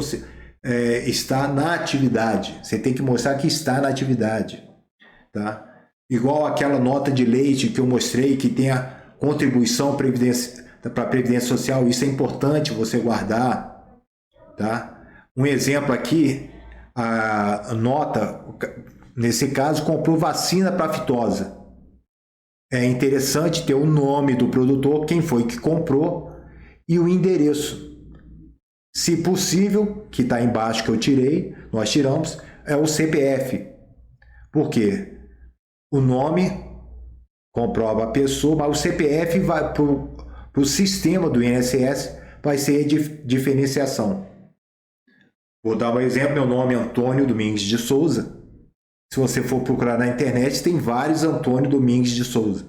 está na atividade. Você tem que mostrar que está na atividade, tá? Igual aquela nota de leite que eu mostrei, que tem a contribuição para a Previdência Social. Isso é importante você guardar, tá? Um exemplo aqui, a nota, nesse caso, comprou vacina para fitose. É interessante ter o nome do produtor, quem foi que comprou e o endereço. Se possível, que está embaixo que eu tirei, nós tiramos, é o CPF. Por quê? O nome comprova a pessoa, mas o CPF vai para o sistema do INSS, vai ser diferenciação. Vou dar um exemplo, meu nome é Antônio Domingues de Souza. Se você for procurar na internet, tem vários Antônio Domingues de Souza.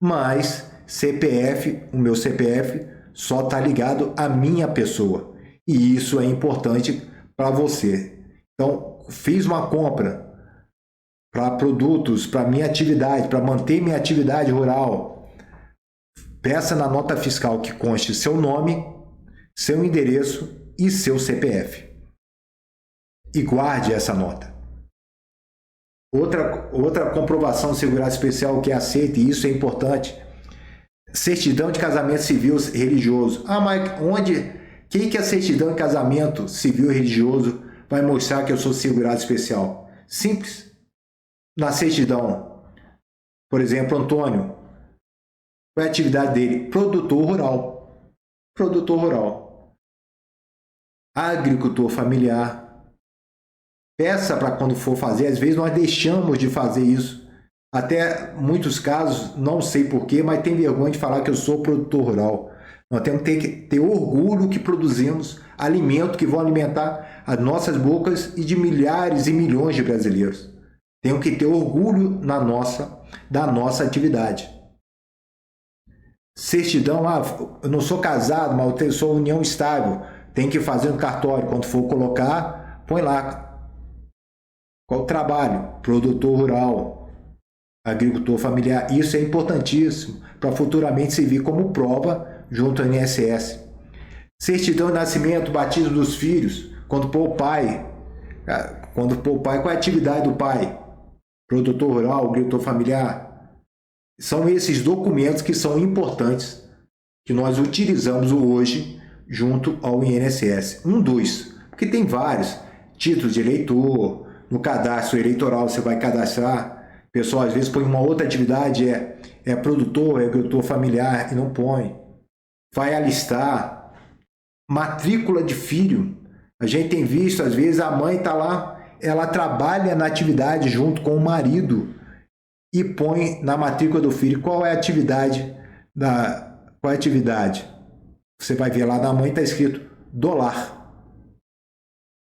Mas CPF, o meu CPF, só está ligado à minha pessoa. E isso é importante para você. Então, fiz uma compra para produtos, para minha atividade, para manter minha atividade rural. Peça na nota fiscal que conste seu nome, seu endereço e seu CPF. E guarde essa nota. Outra comprovação de segurança especial que é aceita, e isso é importante, certidão de casamento civil religioso. Ah, mas onde? Quem que a certidão de casamento civil religioso vai mostrar que eu sou segurado especial? Simples. Na certidão, por exemplo, Antônio, qual é a atividade dele? Produtor rural. Produtor rural. Agricultor familiar. Peça para quando for fazer, às vezes nós deixamos de fazer isso. Até muitos casos, não sei porquê, mas tem vergonha de falar que eu sou produtor rural. Nós temos que ter orgulho que produzimos alimento que vão alimentar as nossas bocas e de milhares e milhões de brasileiros. Temos que ter orgulho da nossa atividade. Certidão, eu não sou casado, mas eu sou união estável. Tem que fazer no cartório. Quando for colocar, põe lá. Qual o trabalho? Produtor rural, agricultor familiar. Isso é importantíssimo para futuramente servir como prova junto ao INSS. Certidão de nascimento, batismo dos filhos. Quando for o pai. Qual é a atividade do pai? Produtor rural, agricultor familiar. São esses documentos que são importantes, que nós utilizamos hoje junto ao INSS. Porque tem vários. Títulos de eleitor. No cadastro eleitoral você vai cadastrar. O pessoal às vezes põe uma outra atividade, é produtor, é agricultor familiar e não põe. Vai alistar. Matrícula de filho. A gente tem visto, às vezes a mãe está lá, ela trabalha na atividade junto com o marido e põe na matrícula do filho. Qual é a atividade? Qual é a atividade? Você vai ver lá na mãe está escrito do lar.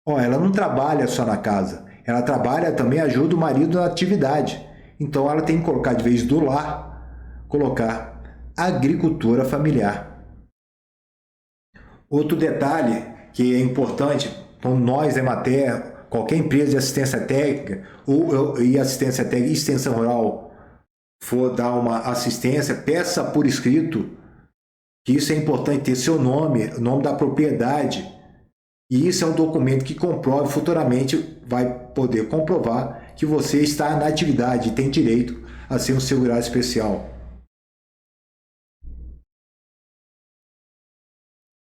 Ela não trabalha só na casa. Ela trabalha também, ajuda o marido na atividade. Então ela tem que colocar, de vez do lar, colocar agricultora familiar. Outro detalhe que é importante, então nós, Emater, qualquer empresa de assistência técnica e assistência técnica e extensão rural for dar uma assistência, peça por escrito, que isso é importante, ter seu nome, o nome da propriedade. E isso é um documento que comprove, futuramente vai poder comprovar que você está na atividade e tem direito a ser um segurado especial.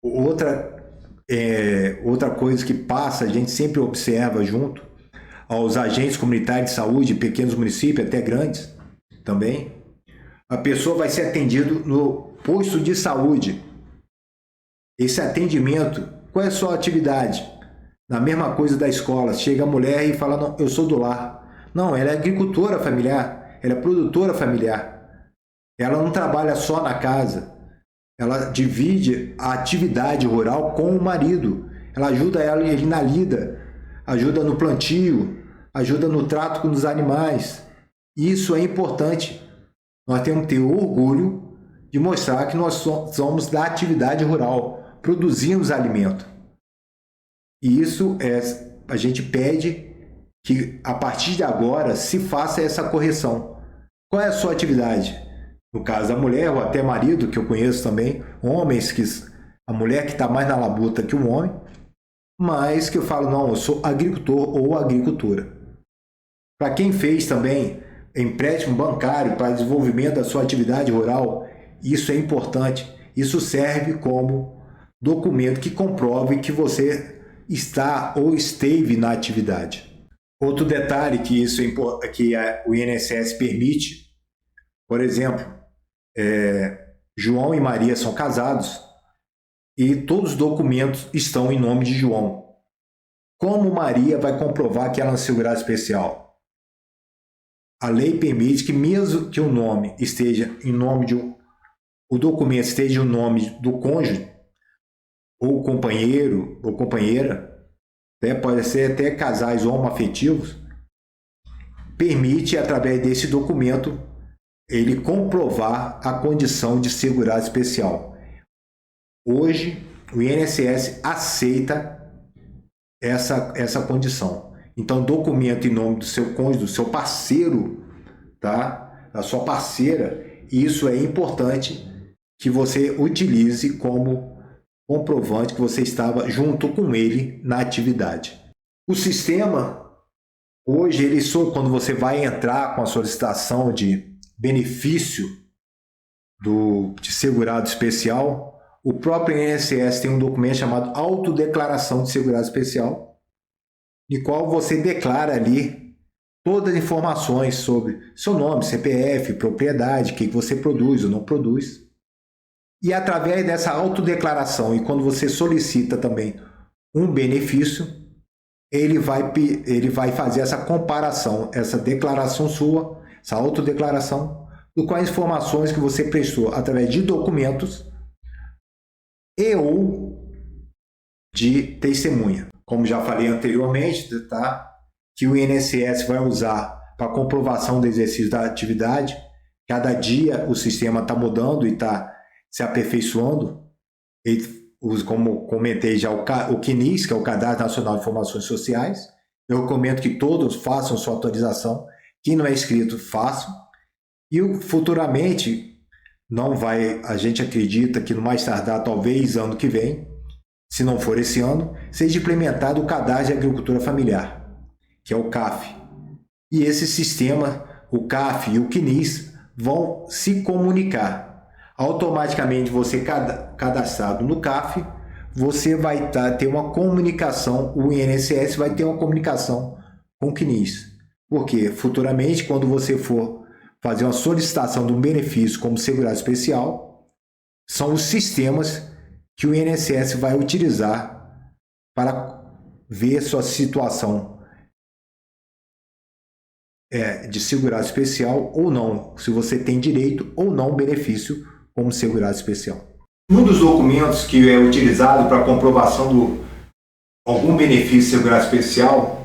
Outra coisa que passa, a gente sempre observa junto aos agentes comunitários de saúde, pequenos municípios, até grandes também, a pessoa vai ser atendida no posto de saúde. Esse atendimento, qual é a sua atividade? Na mesma coisa da escola, chega a mulher e fala, não, eu sou do lar. Não, ela é agricultora familiar, ela é produtora familiar. Ela não trabalha só na casa, ela divide a atividade rural com o marido. Ela ajuda ele na lida, ajuda no plantio, ajuda no trato com os animais. Isso é importante. Nós temos que ter orgulho de mostrar que nós somos da atividade rural, produzimos alimento. E isso a gente pede que a partir de agora se faça essa correção. Qual é a sua atividade? No caso da mulher, ou até marido, que eu conheço também, homens que a mulher que está mais na labuta que o homem, mas que eu falo, não, eu sou agricultor ou agricultora. Para quem fez também empréstimo bancário para desenvolvimento da sua atividade rural, isso é importante. Isso serve como documento que comprove que você está ou esteve na atividade. Outro detalhe que o INSS permite, por exemplo, João e Maria são casados e todos os documentos estão em nome de João. Como Maria vai comprovar que ela é uma segurada especial? A lei permite que mesmo que o nome esteja em nome o documento esteja em nome do cônjuge, ou companheiro, ou companheira, pode ser até casais homoafetivos, permite, através desse documento, ele comprovar a condição de segurado especial. Hoje, o INSS aceita essa condição. Então, documento em nome do seu cônjuge, do seu parceiro, tá? Da sua parceira, isso é importante que você utilize como comprovante que você estava junto com ele na atividade. O sistema, hoje, quando você vai entrar com a solicitação de benefício de segurado especial, o próprio INSS tem um documento chamado Autodeclaração de Segurado Especial, de qual você declara ali todas as informações sobre seu nome, CPF, propriedade, o que você produz ou não produz. E através dessa autodeclaração, e quando você solicita também um benefício, ele vai fazer essa comparação, essa declaração sua, essa autodeclaração, com as informações que você prestou através de documentos e ou de testemunha. Como já falei anteriormente, tá? Que o INSS vai usar para comprovação do exercício da atividade. Cada dia o sistema está mudando e está se aperfeiçoando. Como comentei já, o CNIS, que é o Cadastro Nacional de Informações Sociais. Eu recomendo que todos façam sua atualização. Quem não é inscrito, façam. E futuramente, a gente acredita que no mais tardar, talvez ano que vem, se não for esse ano, seja implementado o Cadastro de Agricultura Familiar, que é o CAF. E esse sistema, o CAF e o CNIS, vão se comunicar. Automaticamente, você cadastrado no CAF, você vai ter uma comunicação, o INSS vai ter uma comunicação com o CNIS. Porque futuramente, quando você for fazer uma solicitação de um benefício como segurado especial, são os sistemas que o INSS vai utilizar para ver sua situação de segurado especial ou não, se você tem direito ou não benefício como segurado especial. Um dos documentos que é utilizado para comprovação de algum benefício segurado especial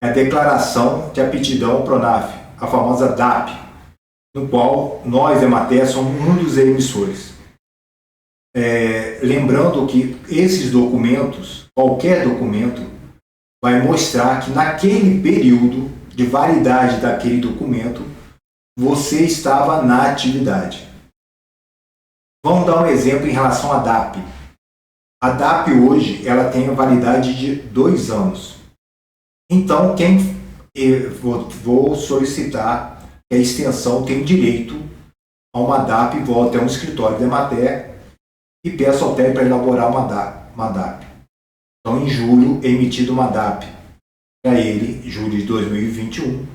é a Declaração de Aptidão ao Pronaf, a famosa DAP, no qual nós, Emater, somos um dos emissores. Lembrando que esses documentos, qualquer documento, vai mostrar que naquele período de validade daquele documento, você estava na atividade. Vamos dar um exemplo em relação à DAP. A DAP hoje ela tem a validade de 2 anos. Então, vou solicitar que a extensão tem direito a uma DAP, vou até um escritório da Emater e peço ao TER para elaborar uma DAP. Então, em julho, é emitida uma DAP para ele, julho de 2021,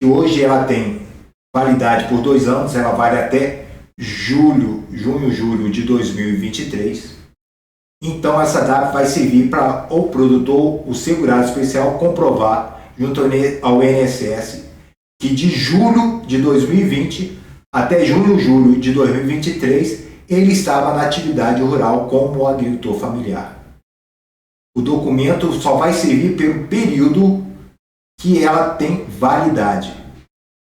e hoje ela tem validade por 2 anos, ela vale até junho, julho de 2023. Então, essa DAP vai servir para o produtor, o segurado especial, comprovar junto ao INSS que de julho de 2020 até julho de 2023 ele estava na atividade rural como agricultor familiar. O documento só vai servir pelo período que ela tem validade.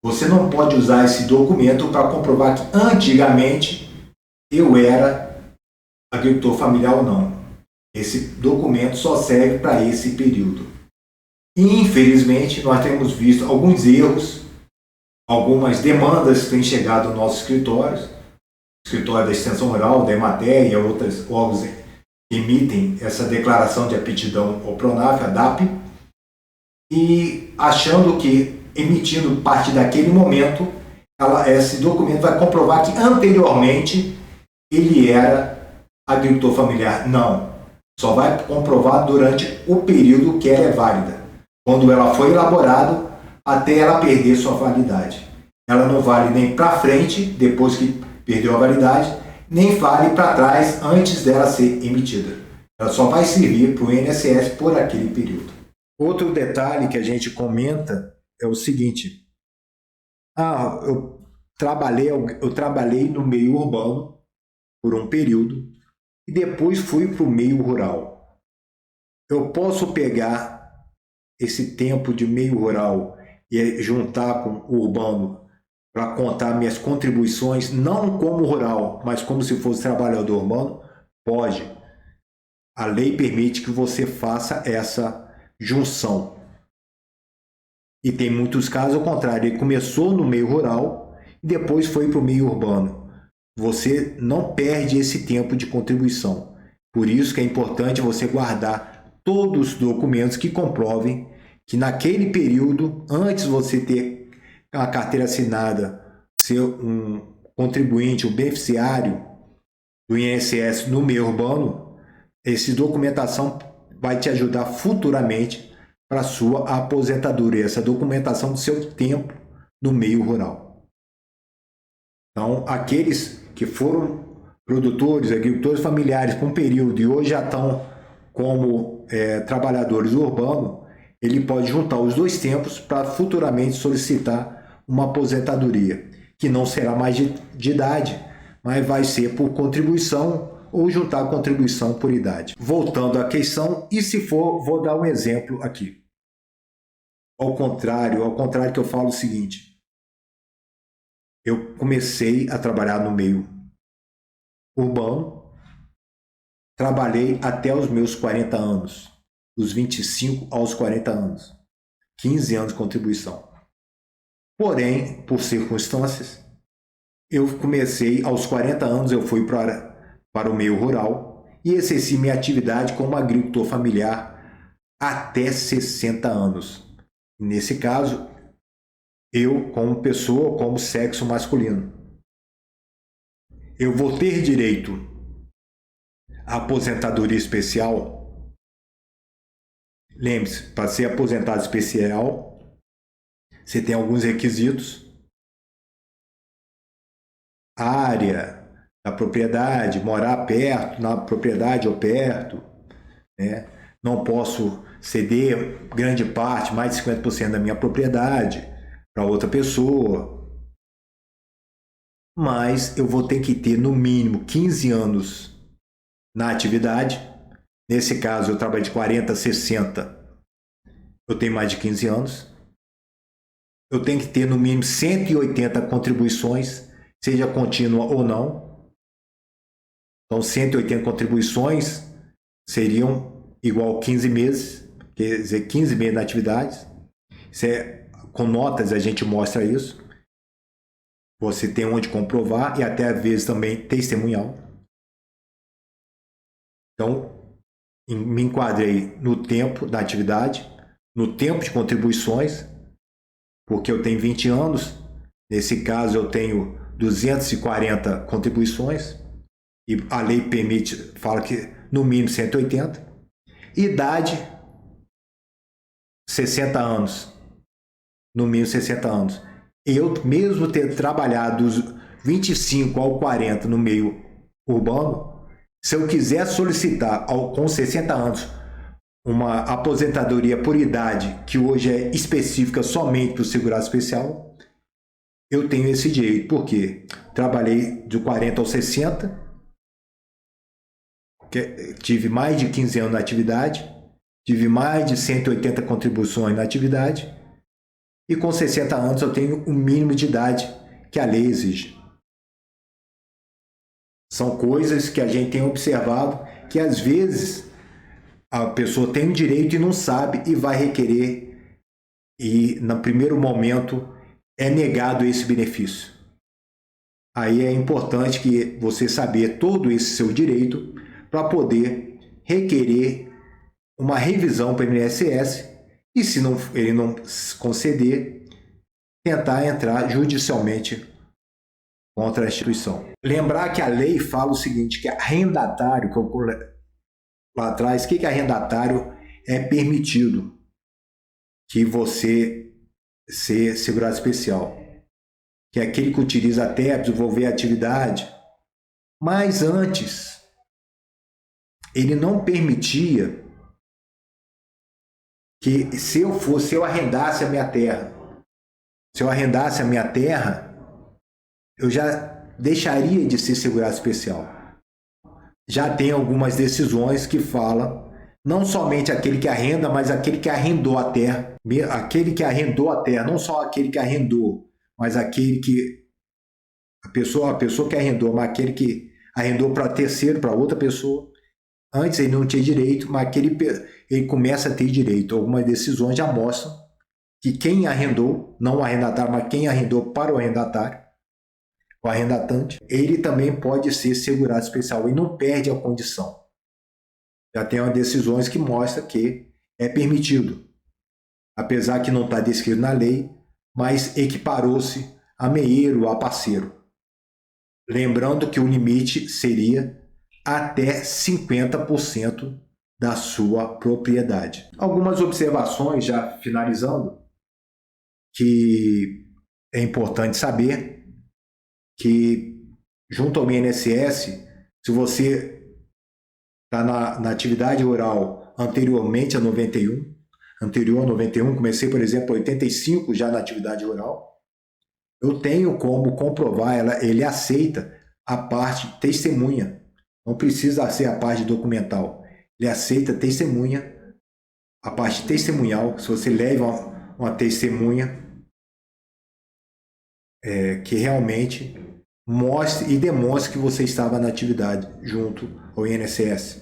Você não pode usar esse documento para comprovar que antigamente eu era agricultor familiar ou não. Esse documento só serve para esse período. E, infelizmente, nós temos visto alguns erros, algumas demandas que têm chegado aos nossos escritórios, escritório da Extensão Rural, da Emater e outros órgãos que emitem essa declaração de aptidão ao PRONAF, a DAP, e achando que, emitindo parte daquele momento, esse documento vai comprovar que anteriormente ele era agricultor familiar. Não. Só vai comprovar durante o período que ela é válida. Quando ela foi elaborada, até ela perder sua validade. Ela não vale nem para frente, depois que perdeu a validade, nem vale para trás antes dela ser emitida. Ela só vai servir para o INSS por aquele período. Outro detalhe que a gente comenta é o seguinte. Eu trabalhei no meio urbano por um período e depois fui para o meio rural. Eu posso pegar esse tempo de meio rural e juntar com o urbano para contar minhas contribuições, não como rural, mas como se fosse trabalhador urbano? Pode. A lei permite que você faça essa junção. E tem muitos casos ao contrário, ele começou no meio rural e depois foi para o meio urbano. Você não perde esse tempo de contribuição. Por isso que é importante você guardar todos os documentos que comprovem que naquele período, antes de você ter a carteira assinada, ser um contribuinte, um beneficiário do INSS no meio urbano, essa documentação vai te ajudar futuramente para a sua aposentadoria, essa documentação do seu tempo no meio rural. Então, aqueles que foram produtores, agricultores familiares por um período e hoje já estão como trabalhadores urbanos, ele pode juntar os dois tempos para futuramente solicitar uma aposentadoria, que não será mais de idade, mas vai ser por contribuição ou juntar contribuição por idade. Voltando à questão, e se for, vou dar um exemplo aqui. Ao contrário que eu falo o seguinte, eu comecei a trabalhar no meio urbano, trabalhei até os meus 40 anos, dos 25 aos 40 anos, 15 anos de contribuição. Porém, por circunstâncias, eu comecei aos 40 anos, eu fui para o meio rural e exerci minha atividade como agricultor familiar até 60 anos. Nesse caso, eu como pessoa, como sexo masculino. Eu vou ter direito à aposentadoria especial. Lembre-se, para ser aposentado especial, você tem alguns requisitos. Área da propriedade, morar perto, na propriedade ou perto, né? Não posso ceder grande parte, mais de 50% da minha propriedade para outra pessoa. Mas eu vou ter que ter no mínimo 15 anos na atividade. Nesse caso, eu trabalho de 40 a 60. Eu tenho mais de 15 anos. Eu tenho que ter no mínimo 180 contribuições, seja contínua ou não. Então, 180 contribuições seriam igual 15 meses, quer dizer, 15 meses na atividade. Com notas a gente mostra isso. Você tem onde comprovar e até às vezes também testemunhal. Então, me enquadrei no tempo da atividade, no tempo de contribuições, porque eu tenho 20 anos. Nesse caso, eu tenho 240 contribuições e a lei fala que no mínimo 180. Idade, 60 anos. No mínimo 60 anos. Eu, mesmo ter trabalhado dos 25 ao 40 no meio urbano, se eu quiser solicitar com 60 anos uma aposentadoria por idade, que hoje é específica somente para o segurado especial, eu tenho esse direito. Por quê? Trabalhei de 40 aos 60, tive mais de 15 anos na atividade, tive mais de 180 contribuições na atividade, e com 60 anos eu tenho o mínimo de idade que a lei exige. São coisas que a gente tem observado que às vezes a pessoa tem um direito e não sabe e vai requerer, e no primeiro momento é negado esse benefício. Aí é importante que você saber todo esse seu direito para poder requerer uma revisão para o INSS e, se não, ele não conceder, tentar entrar judicialmente contra a instituição. Lembrar que a lei fala o seguinte, que arrendatário, que eu lá atrás, o que é arrendatário? É permitido que você ser segurado especial, que é aquele que utiliza até para desenvolver a atividade, mas antes ele não permitia que se eu arrendasse a minha terra, eu já deixaria de ser segurado especial. Já tem algumas decisões que falam não somente aquele que arrenda, mas aquele que arrendou a terra. Aquele que arrendou a terra, não só aquele que arrendou, mas aquele que a pessoa que arrendou, mas aquele que arrendou para terceiro, para outra pessoa. Antes ele não tinha direito, mas ele começa a ter direito. Algumas decisões já mostram que quem arrendou, não o arrendatário, mas quem arrendou para o arrendatário, o arrendatante, ele também pode ser segurado especial e não perde a condição. Já tem decisões que mostram que é permitido, apesar que não está descrito na lei, mas equiparou-se a meeiro, a parceiro. Lembrando que o limite seria até 50% da sua propriedade. Algumas observações, já finalizando, que é importante saber que, junto ao INSS, se você está na atividade rural anteriormente a 91, comecei, por exemplo, em 85 já na atividade rural, eu tenho como comprovar, ele aceita a parte testemunha, não precisa ser a parte documental, ele aceita testemunha, a parte testemunhal, se você leva uma testemunha que realmente mostre e demonstre que você estava na atividade junto ao INSS.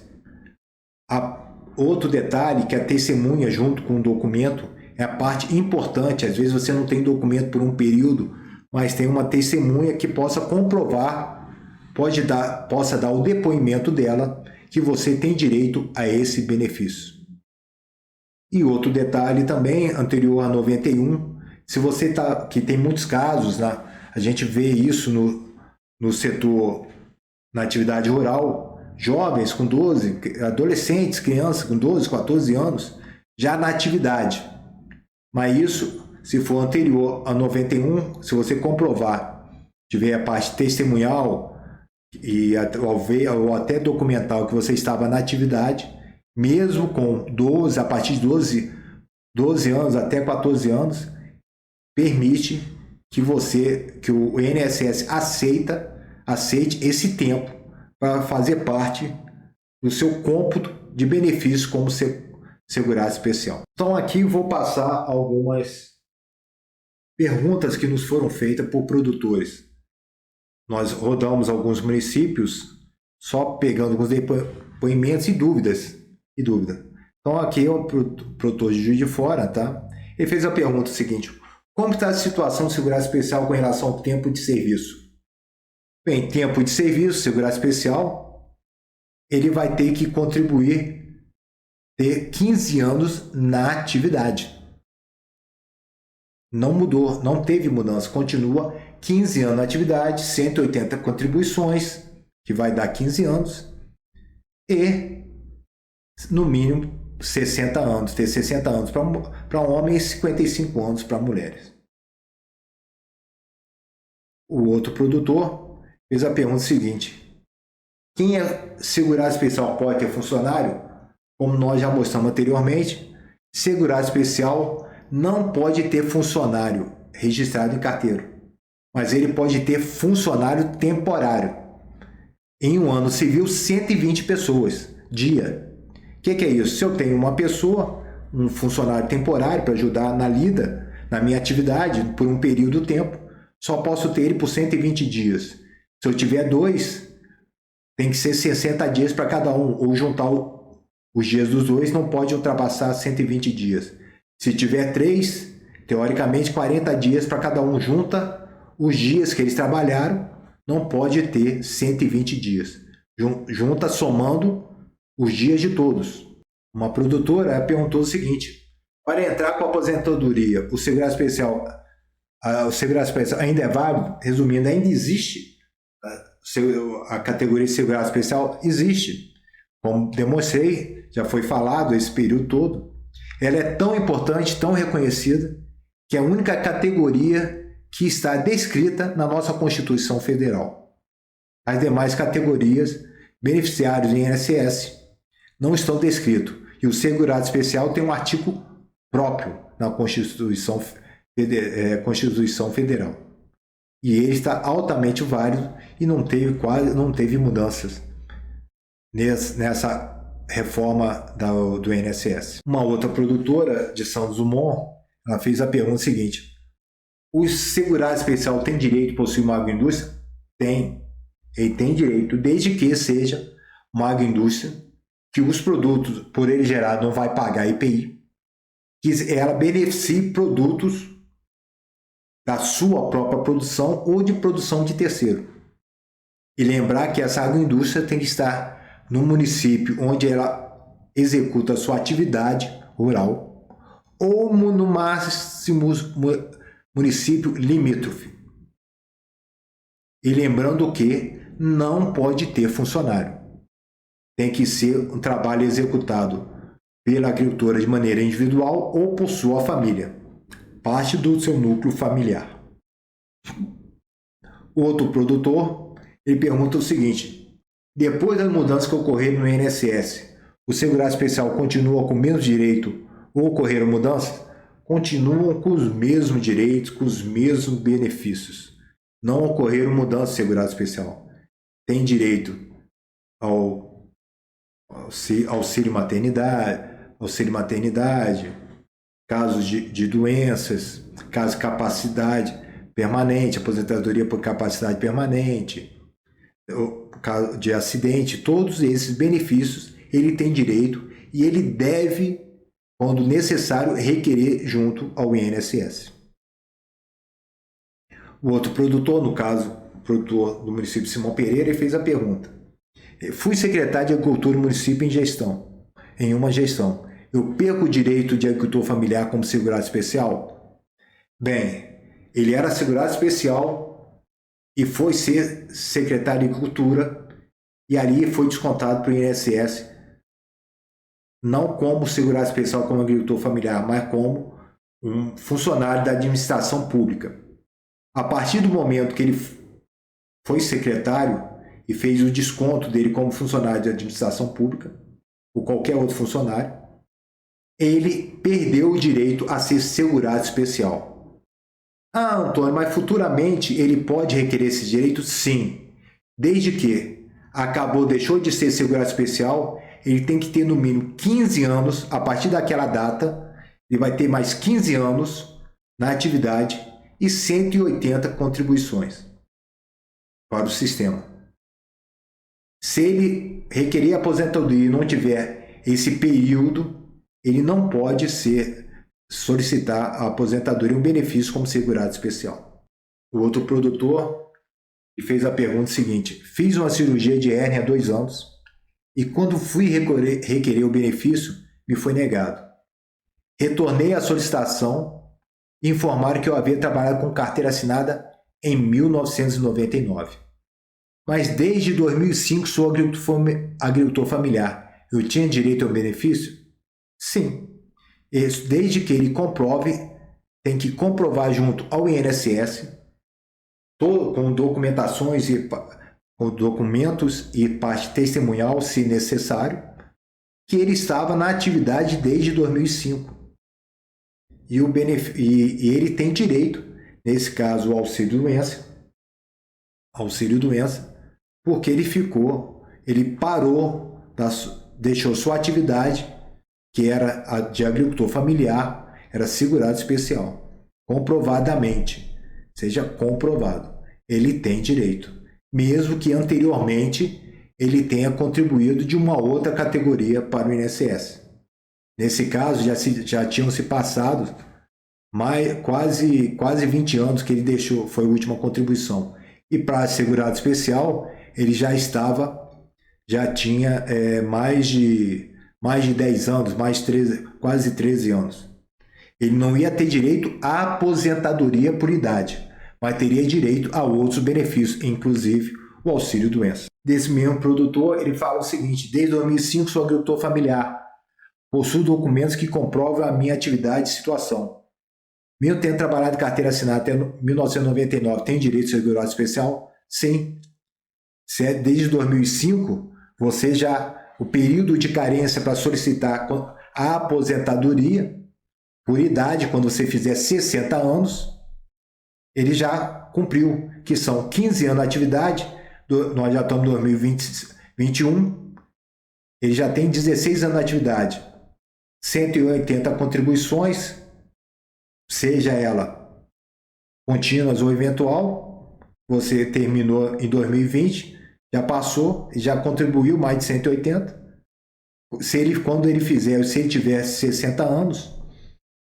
Outro detalhe, que a testemunha junto com o documento é a parte importante. Às vezes você não tem documento por um período, mas tem uma testemunha que possa comprovar, possa dar o depoimento dela que você tem direito a esse benefício. E outro detalhe também, anterior a 91, se você que tem muitos casos, né? A gente vê isso no setor, na atividade rural, jovens com 12, adolescentes, crianças com 12, 14 anos, já na atividade. Mas isso, se for anterior a 91, se você comprovar, tiver a parte testemunhal ou até documental que você estava na atividade, mesmo com 12, a partir de 12 anos até 14 anos, permite que o INSS aceite esse tempo para fazer parte do seu cômputo de benefícios como segurado especial. Então aqui vou passar algumas perguntas que nos foram feitas por produtores. Nós rodamos alguns municípios só pegando alguns depoimentos e dúvidas. Então aqui é o produtor de Juiz de Fora, tá? Ele fez a pergunta seguinte: como está a situação de segurança especial com relação ao tempo de serviço? Bem, tempo de serviço, segurança especial, ele vai ter que contribuir, ter 15 anos na atividade. Não mudou, não teve mudança, continua 15 anos na atividade, 180 contribuições, que vai dar 15 anos, e no mínimo 60 anos, ter 60 anos para homens e 55 anos para mulheres. O outro produtor fez a pergunta seguinte: quem é segurado especial pode ter funcionário? Como nós já mostramos anteriormente, segurado especial não pode ter funcionário registrado em carteiro, mas ele pode ter funcionário temporário. Em um ano civil, 120 pessoas, dia. O que é isso? Se eu tenho uma pessoa, um funcionário temporário para ajudar na lida, na minha atividade, por um período de tempo, só posso ter ele por 120 dias. Se eu tiver 2, tem que ser 60 dias para cada um, ou juntar Os dias dos dois não pode ultrapassar 120 dias. Se tiver 3, teoricamente 40 dias para cada um. Junta os dias que eles trabalharam, não pode ter 120 dias. Junta somando os dias de todos. Uma produtora perguntou o seguinte: para entrar com a aposentadoria, o segurado especial ainda é válido? Resumindo, ainda existe a categoria de segurado especial? Existe. Como demonstrei, já foi falado esse período todo. Ela é tão importante, tão reconhecida, que é a única categoria que está descrita na nossa Constituição Federal. As demais categorias, beneficiários do INSS, não estão descritos. E o segurado especial tem um artigo próprio na Constituição Federal. E ele está altamente válido e não teve mudanças nessa reforma do INSS. Uma outra produtora de Santos Dumont, ela fez a pergunta seguinte: o segurado especial tem direito de possuir uma agroindústria? Tem. Ele tem direito, desde que seja uma agroindústria que os produtos por ele gerado não vai pagar IPI, que ela beneficie produtos da sua própria produção ou de produção de terceiro. E lembrar que essa agroindústria tem que estar no município onde ela executa a sua atividade rural ou no máximo município limítrofe. E lembrando que não pode ter funcionário. Tem que ser um trabalho executado pela agricultora de maneira individual ou por sua família, parte do seu núcleo familiar. O outro produtor, ele pergunta o seguinte: depois das mudanças que ocorreram no INSS, o segurado especial continua com o mesmo direito ou ocorreram mudanças? Continuam com os mesmos direitos, com os mesmos benefícios. Não ocorreram mudanças do segurado especial. Tem direito ao auxílio maternidade, casos de doenças, casos de capacidade permanente, aposentadoria por capacidade permanente, caso de acidente, todos esses benefícios ele tem direito e ele deve, quando necessário, requerer junto ao INSS. O outro produtor, no caso, o produtor do município Simão Pereira, ele fez a pergunta: fui secretário de Agricultura do município em uma gestão. Eu perco o direito de agricultor familiar como segurado especial? Bem, ele era segurado especial e foi ser secretário de Agricultura e ali foi descontado para o INSS, não como segurado especial como agricultor familiar, mas como um funcionário da administração pública. A partir do momento que ele foi secretário e fez o desconto dele como funcionário de administração pública, ou qualquer outro funcionário, ele perdeu o direito a ser segurado especial. Ah, Antônio, mas futuramente ele pode requerer esse direito? Sim, desde que deixou de ser segurado especial, ele tem que ter no mínimo 15 anos, a partir daquela data, ele vai ter mais 15 anos na atividade e 180 contribuições para o sistema. Se ele requerer aposentadoria e não tiver esse período, ele não pode solicitar a aposentadoria, um benefício como segurado especial. O outro produtor fez a pergunta seguinte: fiz uma cirurgia de hérnia há 2 anos e quando fui requerer o benefício, me foi negado. Retornei à solicitação e informaram que eu havia trabalhado com carteira assinada em 1999. Mas desde 2005 sou agricultor familiar. Eu tinha direito ao benefício? Sim. Desde que ele comprove, tem que comprovar junto ao INSS, com documentações com documentos e parte testemunhal, se necessário, que ele estava na atividade desde 2005. E ele tem direito, nesse caso, ao auxílio-doença, porque ele parou, deixou sua atividade, que era a de agricultor familiar, era segurado especial. Comprovadamente, seja comprovado, ele tem direito, mesmo que anteriormente ele tenha contribuído de uma outra categoria para o INSS. Nesse caso, já tinham se passado quase 20 anos que ele deixou, foi a última contribuição. E para segurado especial, ele já tinha mais de 10 anos, quase 13 anos. Ele não ia ter direito à aposentadoria por idade, mas teria direito a outros benefícios, inclusive o auxílio-doença. Desse mesmo produtor, ele fala o seguinte: desde 2005 sou agricultor familiar, possuo documentos que comprovam a minha atividade e situação. Mesmo tendo trabalhado em carteira assinada até 1999, tem direito a segurado especial? Sim. Se é desde 2005, o período de carência para solicitar a aposentadoria por idade, quando você fizer 60 anos, ele já cumpriu, que são 15 anos de atividade, nós já estamos em 2021, ele já tem 16 anos de atividade, 180 contribuições, seja ela contínuas ou eventual, você terminou em 2020, já passou, já contribuiu mais de 180. Quando ele tiver 60 anos,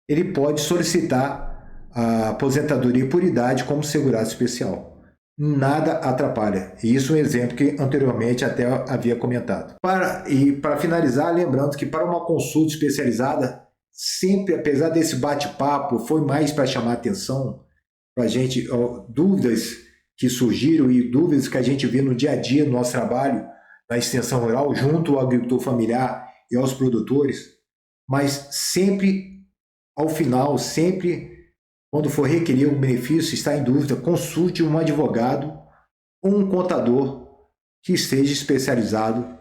ele pode solicitar a aposentadoria por idade como segurado especial. Nada atrapalha. E isso é um exemplo que anteriormente até havia comentado. Para finalizar, lembrando que para uma consulta especializada, sempre, apesar desse bate-papo, foi mais para chamar atenção, para a gente, dúvidas que surgiram e dúvidas que a gente vê no dia a dia no nosso trabalho, na extensão rural, junto ao agricultor familiar e aos produtores, mas sempre, ao final, sempre, quando for requerer um benefício, está em dúvida, consulte um advogado ou um contador que esteja especializado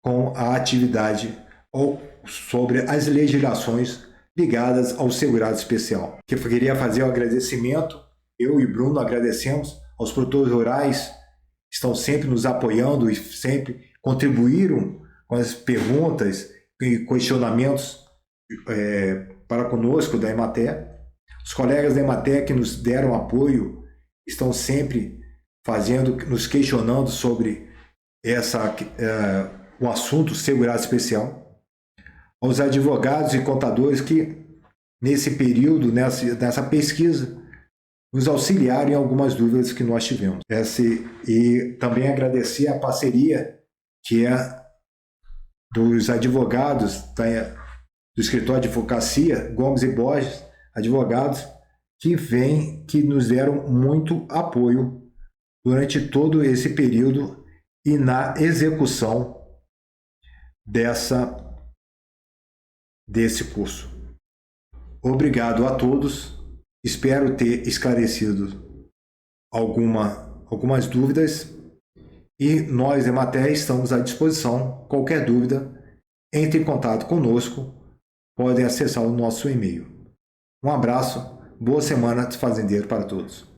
com a atividade ou sobre as legislações ligadas ao segurado especial. Eu queria fazer um agradecimento, eu e Bruno agradecemos aos produtores rurais que estão sempre nos apoiando e sempre contribuíram com as perguntas e questionamentos para conosco da Emater. Os colegas da Emater que nos deram apoio estão sempre nos questionando sobre o assunto segurado especial. Aos advogados e contadores que, nesse período, nessa pesquisa, nos auxiliaram em algumas dúvidas que nós tivemos. E também agradecer a parceria que é dos advogados do escritório de advocacia, Gomes e Borges, advogados, que nos deram muito apoio durante todo esse período e na execução desse curso. Obrigado a todos. Espero ter esclarecido algumas dúvidas e nós, Emater, estamos à disposição. Qualquer dúvida, entre em contato conosco, podem acessar o nosso e-mail. Um abraço, boa semana de fazendeiro para todos.